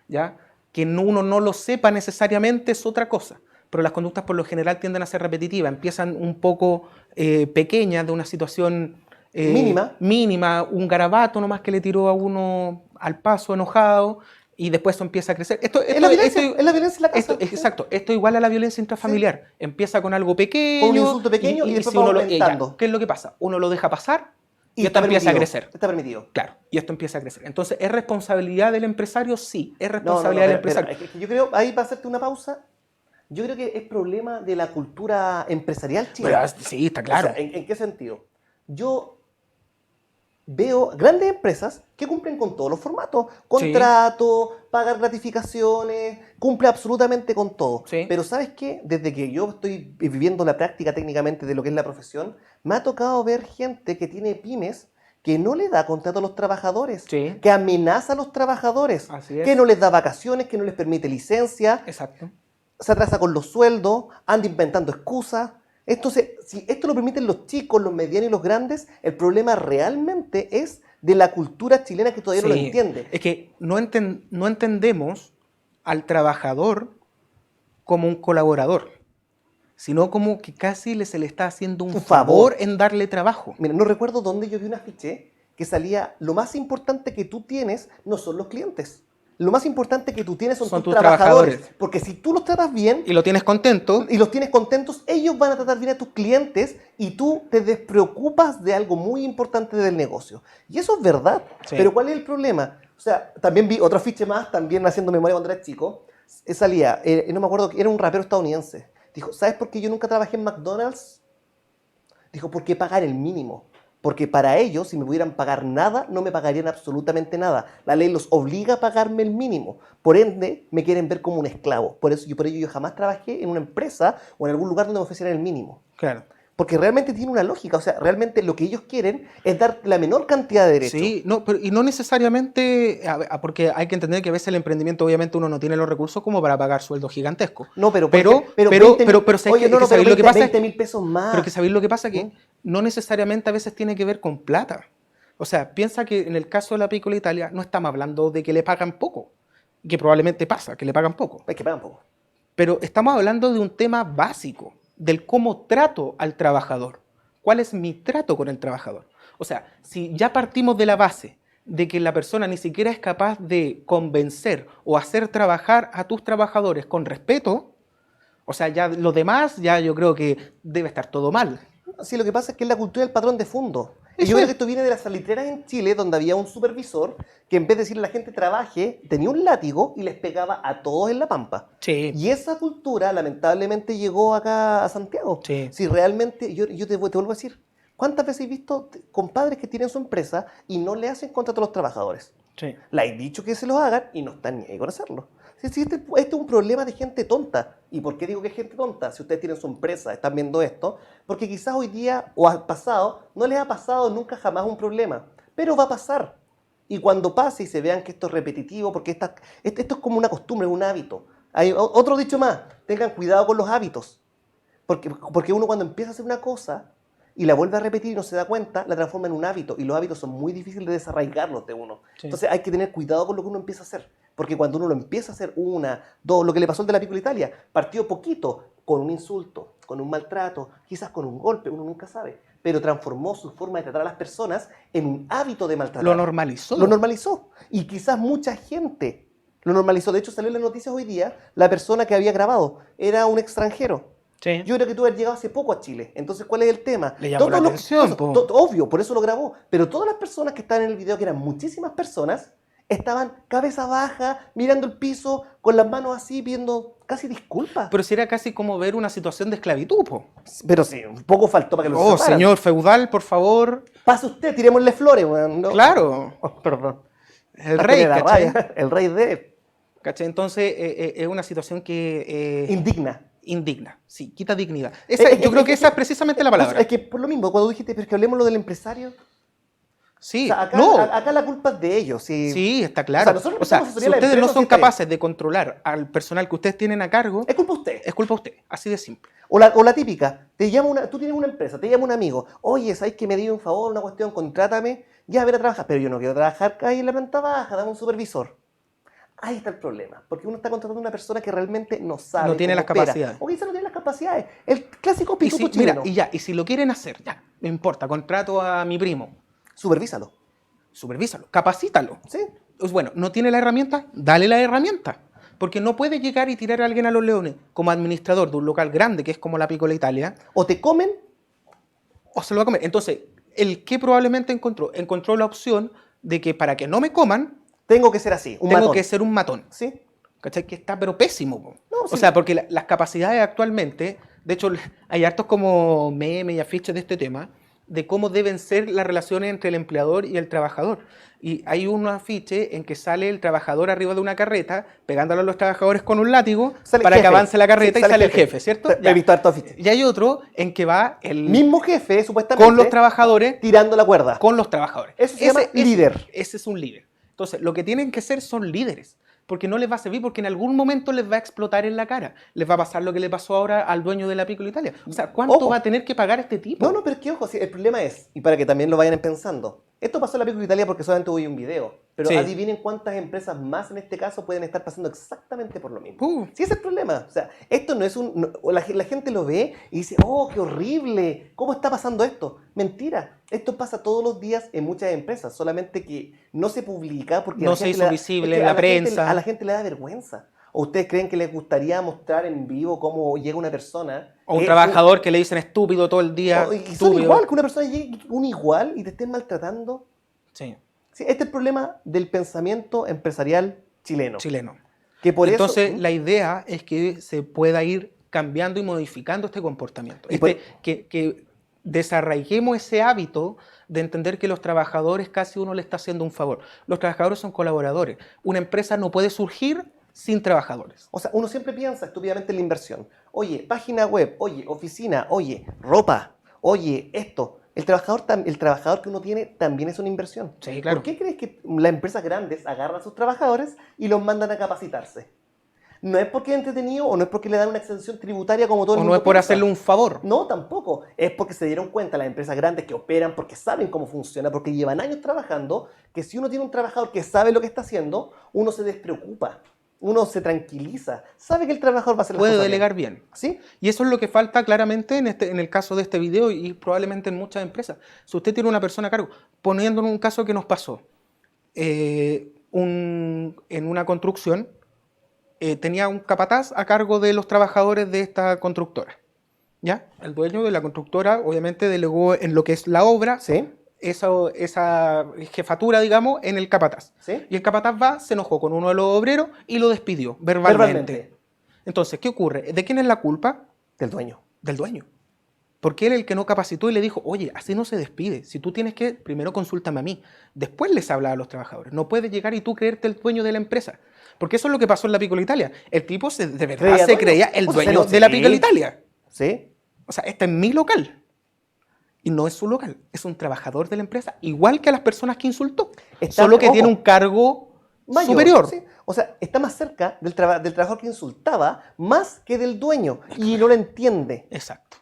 ¿ya? Que uno no lo sepa necesariamente es otra cosa, pero las conductas por lo general tienden a ser repetitivas, empiezan un poco pequeñas, de una situación mínima, un garabato nomás que le tiró a uno al paso enojado, y después eso empieza a crecer. es la violencia en la casa. Exacto, esto igual a la violencia intrafamiliar. Sí. Empieza con algo pequeño. Con un insulto pequeño y después si uno aumentando. ¿qué es lo que pasa? Uno lo deja pasar y esto empieza a crecer. Está permitido. Claro, y esto empieza a crecer. Entonces, ¿es responsabilidad del empresario? Sí, es responsabilidad del empresario. Es que yo creo, ahí para hacerte una pausa, yo creo que es problema de la cultura empresarial chilena. Sí, está claro. O sea, ¿en qué sentido? Yo veo grandes empresas que cumplen con todos los formatos. Contrato, pagar gratificaciones, cumple absolutamente con todo. Sí. Pero ¿sabes qué? Desde que yo estoy viviendo la práctica técnicamente de lo que es la profesión, me ha tocado ver gente que tiene pymes que no le da contrato a los trabajadores, Sí. que amenaza a los trabajadores, Así es. que no les da vacaciones, que no les permite licencia, Exacto. se atrasa con los sueldos, anda inventando excusas. Entonces, si esto lo permiten los chicos, los medianos y los grandes, el problema realmente es de la cultura chilena que todavía no lo entiende. Es que no entendemos al trabajador como un colaborador, sino como que casi se le está haciendo un favor en darle trabajo. Mira, no recuerdo dónde yo vi un afiche que salía, lo más importante que tú tienes no son los clientes. Lo más importante que tú tienes son tus trabajadores. Porque si tú los tratas bien y lo tienes contento y los tienes contentos, ellos van a tratar bien a tus clientes y tú te despreocupas de algo muy importante del negocio. Y eso es verdad. Sí. Pero ¿cuál es el problema? O sea, también vi otro afiche más, también haciendo memoria cuando era chico. Salía, no me acuerdo, era un rapero estadounidense. Dijo, ¿sabes por qué yo nunca trabajé en McDonald's? Dijo, ¿por qué pagar el mínimo? Porque para ellos, si me pudieran pagar nada, no me pagarían absolutamente nada. La ley los obliga a pagarme el mínimo. Por ende, me quieren ver como un esclavo. Por ello yo jamás trabajé en una empresa o en algún lugar donde me ofrecieran el mínimo. Claro. Porque realmente tiene una lógica, o sea, realmente lo que ellos quieren es dar la menor cantidad de derechos. Sí, no, pero, y no necesariamente, porque hay que entender que a veces el emprendimiento obviamente uno no tiene los recursos como para pagar sueldos gigantescos. No, pero, pero, pero, pero, 20.000 pero, pero, ¿sabéis oye, que- no, que no, pero sabéis lo que 20 pasa? 20.000 pesos más. Pero que sabéis lo que pasa, que no necesariamente a veces tiene que ver con plata. O sea, piensa que en el caso de la Piccola Italia no estamos hablando de que le pagan poco, que probablemente pasa, que le pagan poco. Es que pagan poco. Pero estamos hablando de un tema básico, del cómo trato al trabajador. ¿Cuál es mi trato con el trabajador? O sea, si ya partimos de la base de que la persona ni siquiera es capaz de convencer o hacer trabajar a tus trabajadores con respeto, o sea, ya lo demás, ya yo creo que debe estar todo mal. Sí, lo que pasa es que es la cultura del patrón de fondo. Y Eso yo creo es. que esto viene de las salitreras en Chile, donde había un supervisor que en vez de decirle a la gente trabaje, tenía un látigo y les pegaba a todos en la pampa. Sí. Y esa cultura lamentablemente llegó acá a Santiago. Sí. Si realmente, yo te vuelvo a decir, ¿cuántas veces he visto compadres que tienen su empresa y no le hacen contrato a los trabajadores? Sí. Le he dicho que se los hagan y no están ni ahí con hacerlo. Este es un problema de gente tonta. ¿Y por qué digo que es gente tonta? Si ustedes tienen su empresa, están viendo esto, porque quizás hoy día o al pasado no les ha pasado nunca jamás un problema, pero va a pasar. Y cuando pase y se vean que esto es repetitivo, porque esto es como una costumbre, un hábito. Hay otro dicho más, tengan cuidado con los hábitos. Porque uno cuando empieza a hacer una cosa y la vuelve a repetir y no se da cuenta, la transforma en un hábito. Y los hábitos son muy difíciles de desarraigarlos de uno. Sí. Entonces hay que tener cuidado con lo que uno empieza a hacer. Porque cuando uno lo empieza a hacer una, dos, lo que le pasó al de la Piccola Italia, partió poquito, con un insulto, con un maltrato, quizás con un golpe, uno nunca sabe. Pero transformó su forma de tratar a las personas en un hábito de maltratar. Lo normalizó. Lo normalizó. Y quizás mucha gente lo normalizó. De hecho, salió en las noticias hoy día, la persona que había grabado era un extranjero. Sí. Yo creo que tú has llegado hace poco a Chile. Entonces, ¿cuál es el tema? Le llamó la atención, po. Obvio, por eso lo grabó. Pero todas las personas que estaban en el video, que eran muchísimas personas, estaban cabeza baja, mirando el piso, con las manos así, pidiendo casi disculpas. Pero si era casi como ver una situación de esclavitud, po. Pero sí, un poco faltó para que lo Oh, separan. señor feudal, por favor. Pase usted, tirémosle flores, weón. No. Claro. Oh, perdón. El Hasta rey, me da ¿cachai? rabia. El rey de... ¿Cachai? Entonces, es una situación que Indigna. indigna. Sí, quita dignidad. Yo creo que esa es precisamente la palabra. Es que por lo mismo, cuando dijiste, pero es que hablemos lo del empresario. Sí, O sea, acá, no. acá la culpa es de ellos. Sí, Sí, está claro. O sea, nosotros O sea, pensamos que si sería la ustedes no empresa, son sí está bien. capaces de controlar al personal que ustedes tienen a cargo, Es culpa de usted. es culpa de usted. Así de simple. O la típica, tú tienes una empresa, te llama un amigo, oye, ¿sabes que me dio un favor, una cuestión, contrátame? Ya, ven a trabajar, pero yo no quiero trabajar ahí en la planta baja, dame un supervisor. Ahí está el problema, porque uno está contratando a una persona que realmente no sabe No tiene cómo las opera. capacidades. O quizá no tiene las capacidades. El clásico Y pituto si, mira, chileno. y si lo quieren hacer, ya, no importa, contrato a mi primo, Supervísalo. supervísalo, capacítalo. ¿Sí? Pues bueno, ¿no tiene la herramienta? Dale la herramienta. Porque no puede llegar y tirar a alguien a los leones como administrador de un local grande, que es como la Piccola Italia, O te comen, o se lo va a comer. Entonces, el que probablemente encontró la opción de que para que no me coman, tengo que ser así, un tengo matón. que ser un matón. ¿Sí? ¿Cachai? Que está pero pésimo. Po. No, sí. O sea, porque las capacidades actualmente, de hecho, hay hartos como memes y afiches de este tema, de cómo deben ser las relaciones entre el empleador y el trabajador. Y hay un afiche en que sale el trabajador arriba de una carreta, pegándole a los trabajadores con un látigo Sale el para que jefe. avance la carreta Sí, y sale el jefe, ¿cierto? He visto harto afiche. Y hay otro en que va el Mismo jefe, supuestamente, con los trabajadores, tirando la cuerda. con los trabajadores. Eso se llama líder. Ese es un líder. Entonces, lo que tienen que ser son líderes, porque no les va a servir, porque en algún momento les va a explotar en la cara. Les va a pasar lo que le pasó ahora al dueño de la Piccola Italia. O sea, ¿cuánto Ojo. va a tener que pagar este tipo? No, pero es que ojo, sí, el problema es, y para que también lo vayan pensando, esto pasó en la Piccola Italia porque solamente hubo un video, pero Sí. adivinen cuántas empresas más en este caso pueden estar pasando exactamente por lo mismo. Sí, ese es el problema. O sea, esto no es la gente lo ve y dice, oh, qué horrible, ¿cómo está pasando esto? Mentira, esto pasa todos los días en muchas empresas, solamente que no se publica porque No la se gente hizo visible en la prensa. A la gente le da vergüenza. ¿O ustedes creen que les gustaría mostrar en vivo cómo llega una persona? O un que- trabajador que le dicen estúpido todo el día. y son estúpido. igual, que una persona llegue un igual y te estén maltratando. Sí, Sí, este es el problema del pensamiento empresarial chileno. chileno. Que por Entonces, eso, la idea es que se pueda ir cambiando y modificando este comportamiento. Y por- Que desarraiguemos ese hábito de entender que los trabajadores casi uno le está haciendo un favor. Los trabajadores son colaboradores. Una empresa no puede surgir sin trabajadores. o sea, uno siempre piensa estúpidamente en la inversión. Oye, página web, oye, oficina, oye, ropa. Oye, el trabajador que uno tiene también es una inversión. Sí, claro. ¿Por qué crees que las empresas grandes agarran a sus trabajadores y los mandan a capacitarse? No es porque es entretenido o no es porque le dan una exención tributaria como todo el O mundo no es por piensa. hacerle un favor. No, tampoco. Es porque se dieron cuenta las empresas grandes que operan, porque saben cómo funciona, porque llevan años trabajando, que si uno tiene un trabajador que sabe lo que está haciendo, uno se despreocupa, uno se tranquiliza, sabe que el trabajador va a hacer las Puede cosas delegar bien. ¿Sí? Y eso es lo que falta claramente en el caso de este video y probablemente en muchas empresas. Si usted tiene una persona a cargo, poniendo en un caso que nos pasó, en una construcción, tenía un capataz a cargo de los trabajadores de esta constructora. ¿Ya? El dueño de la constructora obviamente delegó en lo que es la obra ¿Sí? esa jefatura, digamos, en el capataz. ¿Sí? Y el capataz se enojó con uno de los obreros y lo despidió verbalmente. Entonces, ¿qué ocurre? ¿De quién es la culpa? Del dueño. Del dueño. Porque él el que no capacitó y le dijo, oye, así no se despide. Si tú tienes que, primero consúltame a mí. Después les habla a los trabajadores. No puedes llegar y tú creerte el dueño de la empresa. Porque eso es lo que pasó en la Piccola Italia. El tipo de verdad se creía el dueño de la Piccola Italia. ¿Sí? O sea, este es mi local. Y no es su local. Es un trabajador de la empresa. Igual que a las personas que insultó. Solo que tiene un cargo mayor, superior. ¿sí? O sea, está más cerca del trabajador que insultaba más que del dueño. Y no lo entiende. Exacto.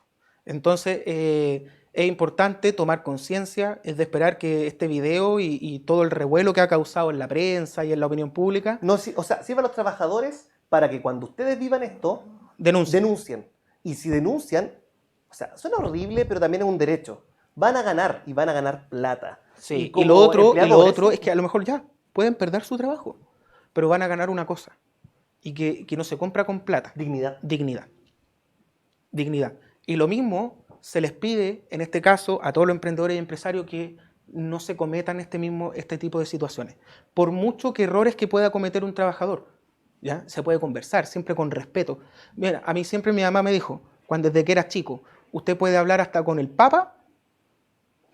Entonces, es importante tomar conciencia, es de esperar que este video y todo el revuelo que ha causado en la prensa y en la opinión pública No, o sea, sirva a los trabajadores para que cuando ustedes vivan esto, denuncien. Y si denuncian, o sea, suena horrible, pero también es un derecho. Van a ganar y van a ganar plata. Sí. como Y lo otro empleadores, es que a lo mejor ya pueden perder su trabajo, pero van a ganar una cosa, y que no se compra con plata. dignidad. Dignidad. Dignidad. Y lo mismo se les pide, en este caso, a todos los emprendedores y empresarios que no se cometan este tipo de situaciones. Por mucho que errores que pueda cometer un trabajador, ¿ya? Se puede conversar, siempre con respeto. Mira, a mí siempre mi mamá me dijo, desde que era chico, usted puede hablar hasta con el Papa,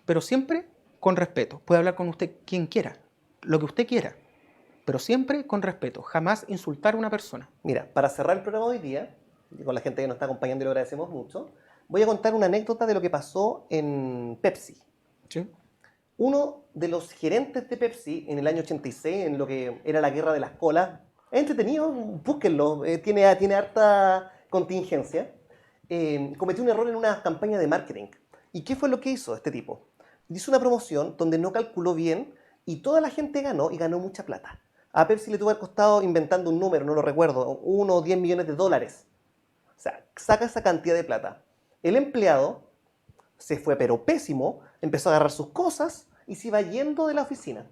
pero siempre con respeto. Puede hablar con usted quien quiera, lo que usted quiera, pero siempre con respeto. Jamás insultar a una persona. Mira, para cerrar el programa de hoy día, y con la gente que nos está acompañando y lo agradecemos mucho, voy a contar una anécdota de lo que pasó en Pepsi. ¿Sí? Uno de los gerentes de Pepsi en el año 86, en lo que era la guerra de las colas, es entretenido, búsquenlo, tiene harta contingencia, cometió un error en una campaña de marketing. ¿Y qué fue lo que hizo este tipo? Hizo una promoción donde no calculó bien y toda la gente ganó y ganó mucha plata. A Pepsi le tuvo que haber costado, inventando un número, no lo recuerdo, 1 o 10 millones de dólares. O sea, saca esa cantidad de plata. El empleado se fue pero pésimo, empezó a agarrar sus cosas y se iba yendo de la oficina.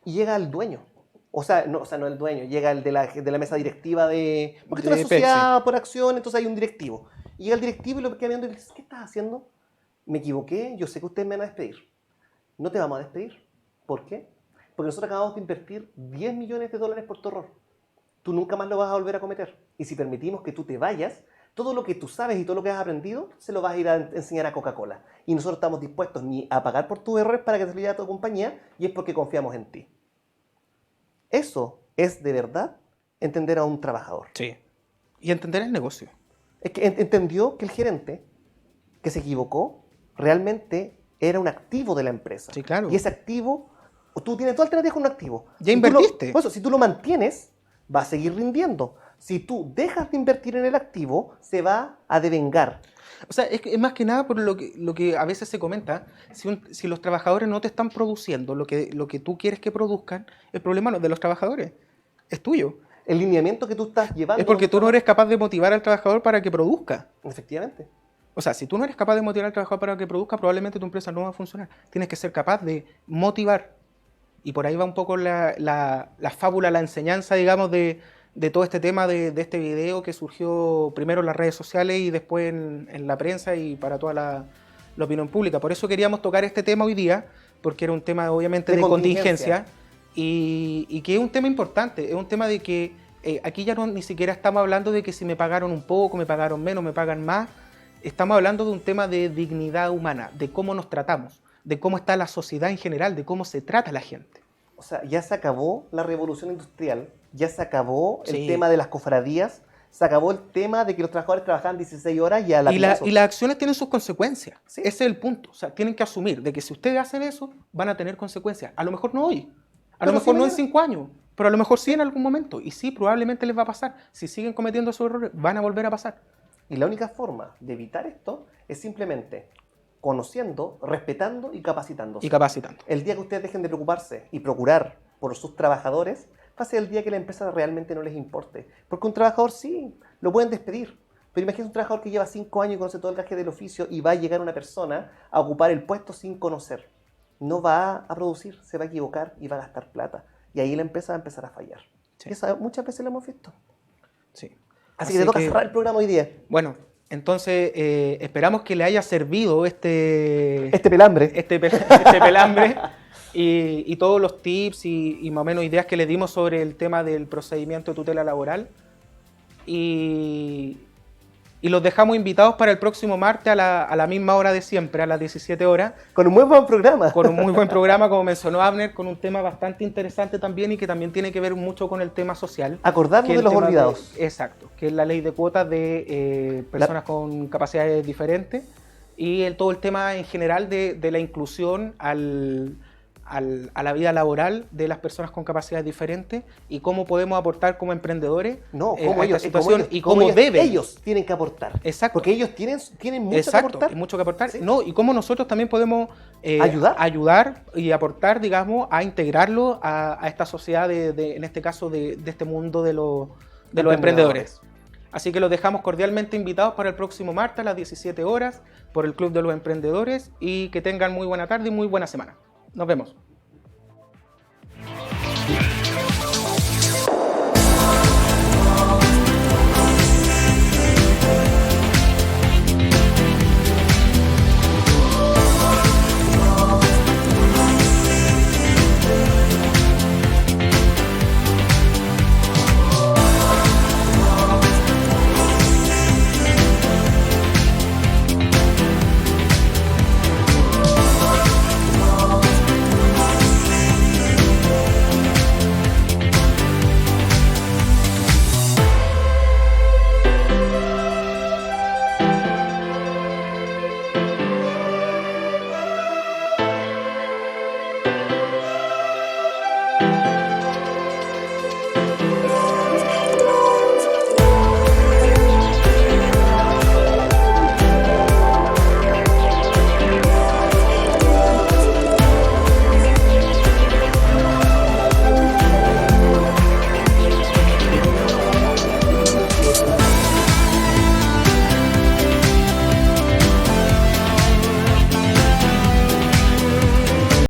Y llega el dueño. O sea, no el dueño, llega el de la mesa directiva de... Porque es una sociedad por acción, entonces hay un directivo. Y llega el directivo y lo queda viendo y le dice, ¿qué estás haciendo? Me equivoqué, yo sé que ustedes me van a despedir. No te vamos a despedir. ¿Por qué? Porque nosotros acabamos de invertir 10 millones de dólares por tu error. Tú nunca más lo vas a volver a cometer. Y si permitimos que tú te vayas, todo lo que tú sabes y todo lo que has aprendido, se lo vas a ir a enseñar a Coca-Cola. Y nosotros estamos dispuestos ni a pagar por tus errores para que te vaya a tu compañía, y es porque confiamos en ti. Eso es de verdad entender a un trabajador. Sí. Y entender el negocio. Es que entendió que el gerente que se equivocó realmente era un activo de la empresa. Sí, claro. Y ese activo, tú tienes dos alternativas con un activo. Ya invertiste. Por eso, si tú lo mantienes, va a seguir rindiendo. Si tú dejas de invertir en el activo, se va a devengar. O sea, es más que nada por lo que a veces se comenta, si los trabajadores no te están produciendo lo que tú quieres que produzcan, el problema no es de los trabajadores, es tuyo. El lineamiento que tú estás llevando... Es porque tú no eres capaz de motivar al trabajador para que produzca. Efectivamente. O sea, si tú no eres capaz de motivar al trabajador para que produzca, probablemente tu empresa no va a funcionar. Tienes que ser capaz de motivar. Y por ahí va un poco la fábula, la enseñanza, digamos, de todo este tema de este video que surgió primero en las redes sociales y después en la prensa y para toda la opinión pública. Por eso queríamos tocar este tema hoy día, porque era un tema obviamente de contingencia y que es un tema importante. Es un tema de que aquí ya ni siquiera estamos hablando de que si me pagaron un poco, me pagaron menos, me pagan más. Estamos hablando de un tema de dignidad humana, de cómo nos tratamos, de cómo está la sociedad en general, de cómo se trata a la gente. O sea, ya se acabó la revolución industrial, ya se acabó el Sí. tema de las cofradías, se acabó el tema de que los trabajadores trabajaban 16 horas y a la Y las acciones tienen sus consecuencias. Sí. Ese es el punto. O sea, tienen que asumir de que si ustedes hacen eso, van a tener consecuencias. A lo mejor no hoy, a lo Pero mejor sí no en mañana. 5 años, pero a lo mejor sí en algún momento. Y sí, probablemente les va a pasar. Si siguen cometiendo esos errores, van a volver a pasar. Y la única forma de evitar esto es simplemente conociendo, respetando y capacitándose. Y capacitando. El día que ustedes dejen de preocuparse y procurar por sus trabajadores, va a ser el día que la empresa realmente no les importe. Porque un trabajador sí, lo pueden despedir. Pero imagínate un trabajador que lleva 5 años y conoce todo el gaje del oficio y va a llegar una persona a ocupar el puesto sin conocer. No va a producir, se va a equivocar y va a gastar plata. Y ahí la empresa va a empezar a fallar. Sí. Y eso muchas veces lo hemos visto. Sí. Así que te toca cerrar el programa hoy día. Bueno, entonces esperamos que le haya servido este Pelambre. este pelambre y todos los tips y más o menos ideas que le dimos sobre el tema del procedimiento de tutela laboral. Y los dejamos invitados para el próximo martes a la misma hora de siempre, a las 17 horas, Con un muy buen programa. con un muy buen programa, como mencionó Abner, con un tema bastante interesante también y que también tiene que ver mucho con el tema social. Acordarnos que es de el los tema olvidados. Exacto, que es la ley de cuotas de personas con capacidades diferentes y todo el tema en general de la inclusión a la vida laboral de las personas con capacidades diferentes y cómo podemos aportar como emprendedores No, a cómo esta ellos, situación y cómo cómo ellos, deben. ellos tienen que aportar. Exacto. Porque ellos tienen mucho que Exacto, aportar. y mucho que aportar. Sí. No, y cómo nosotros también podemos Ayudar. y aportar, digamos, a integrarlo a esta sociedad, en este caso, de este mundo de los emprendedores. Así que los dejamos cordialmente invitados para el próximo martes a las 17 horas por el Club de los Emprendedores y que tengan muy buena tarde y muy buena semana. Nos vemos.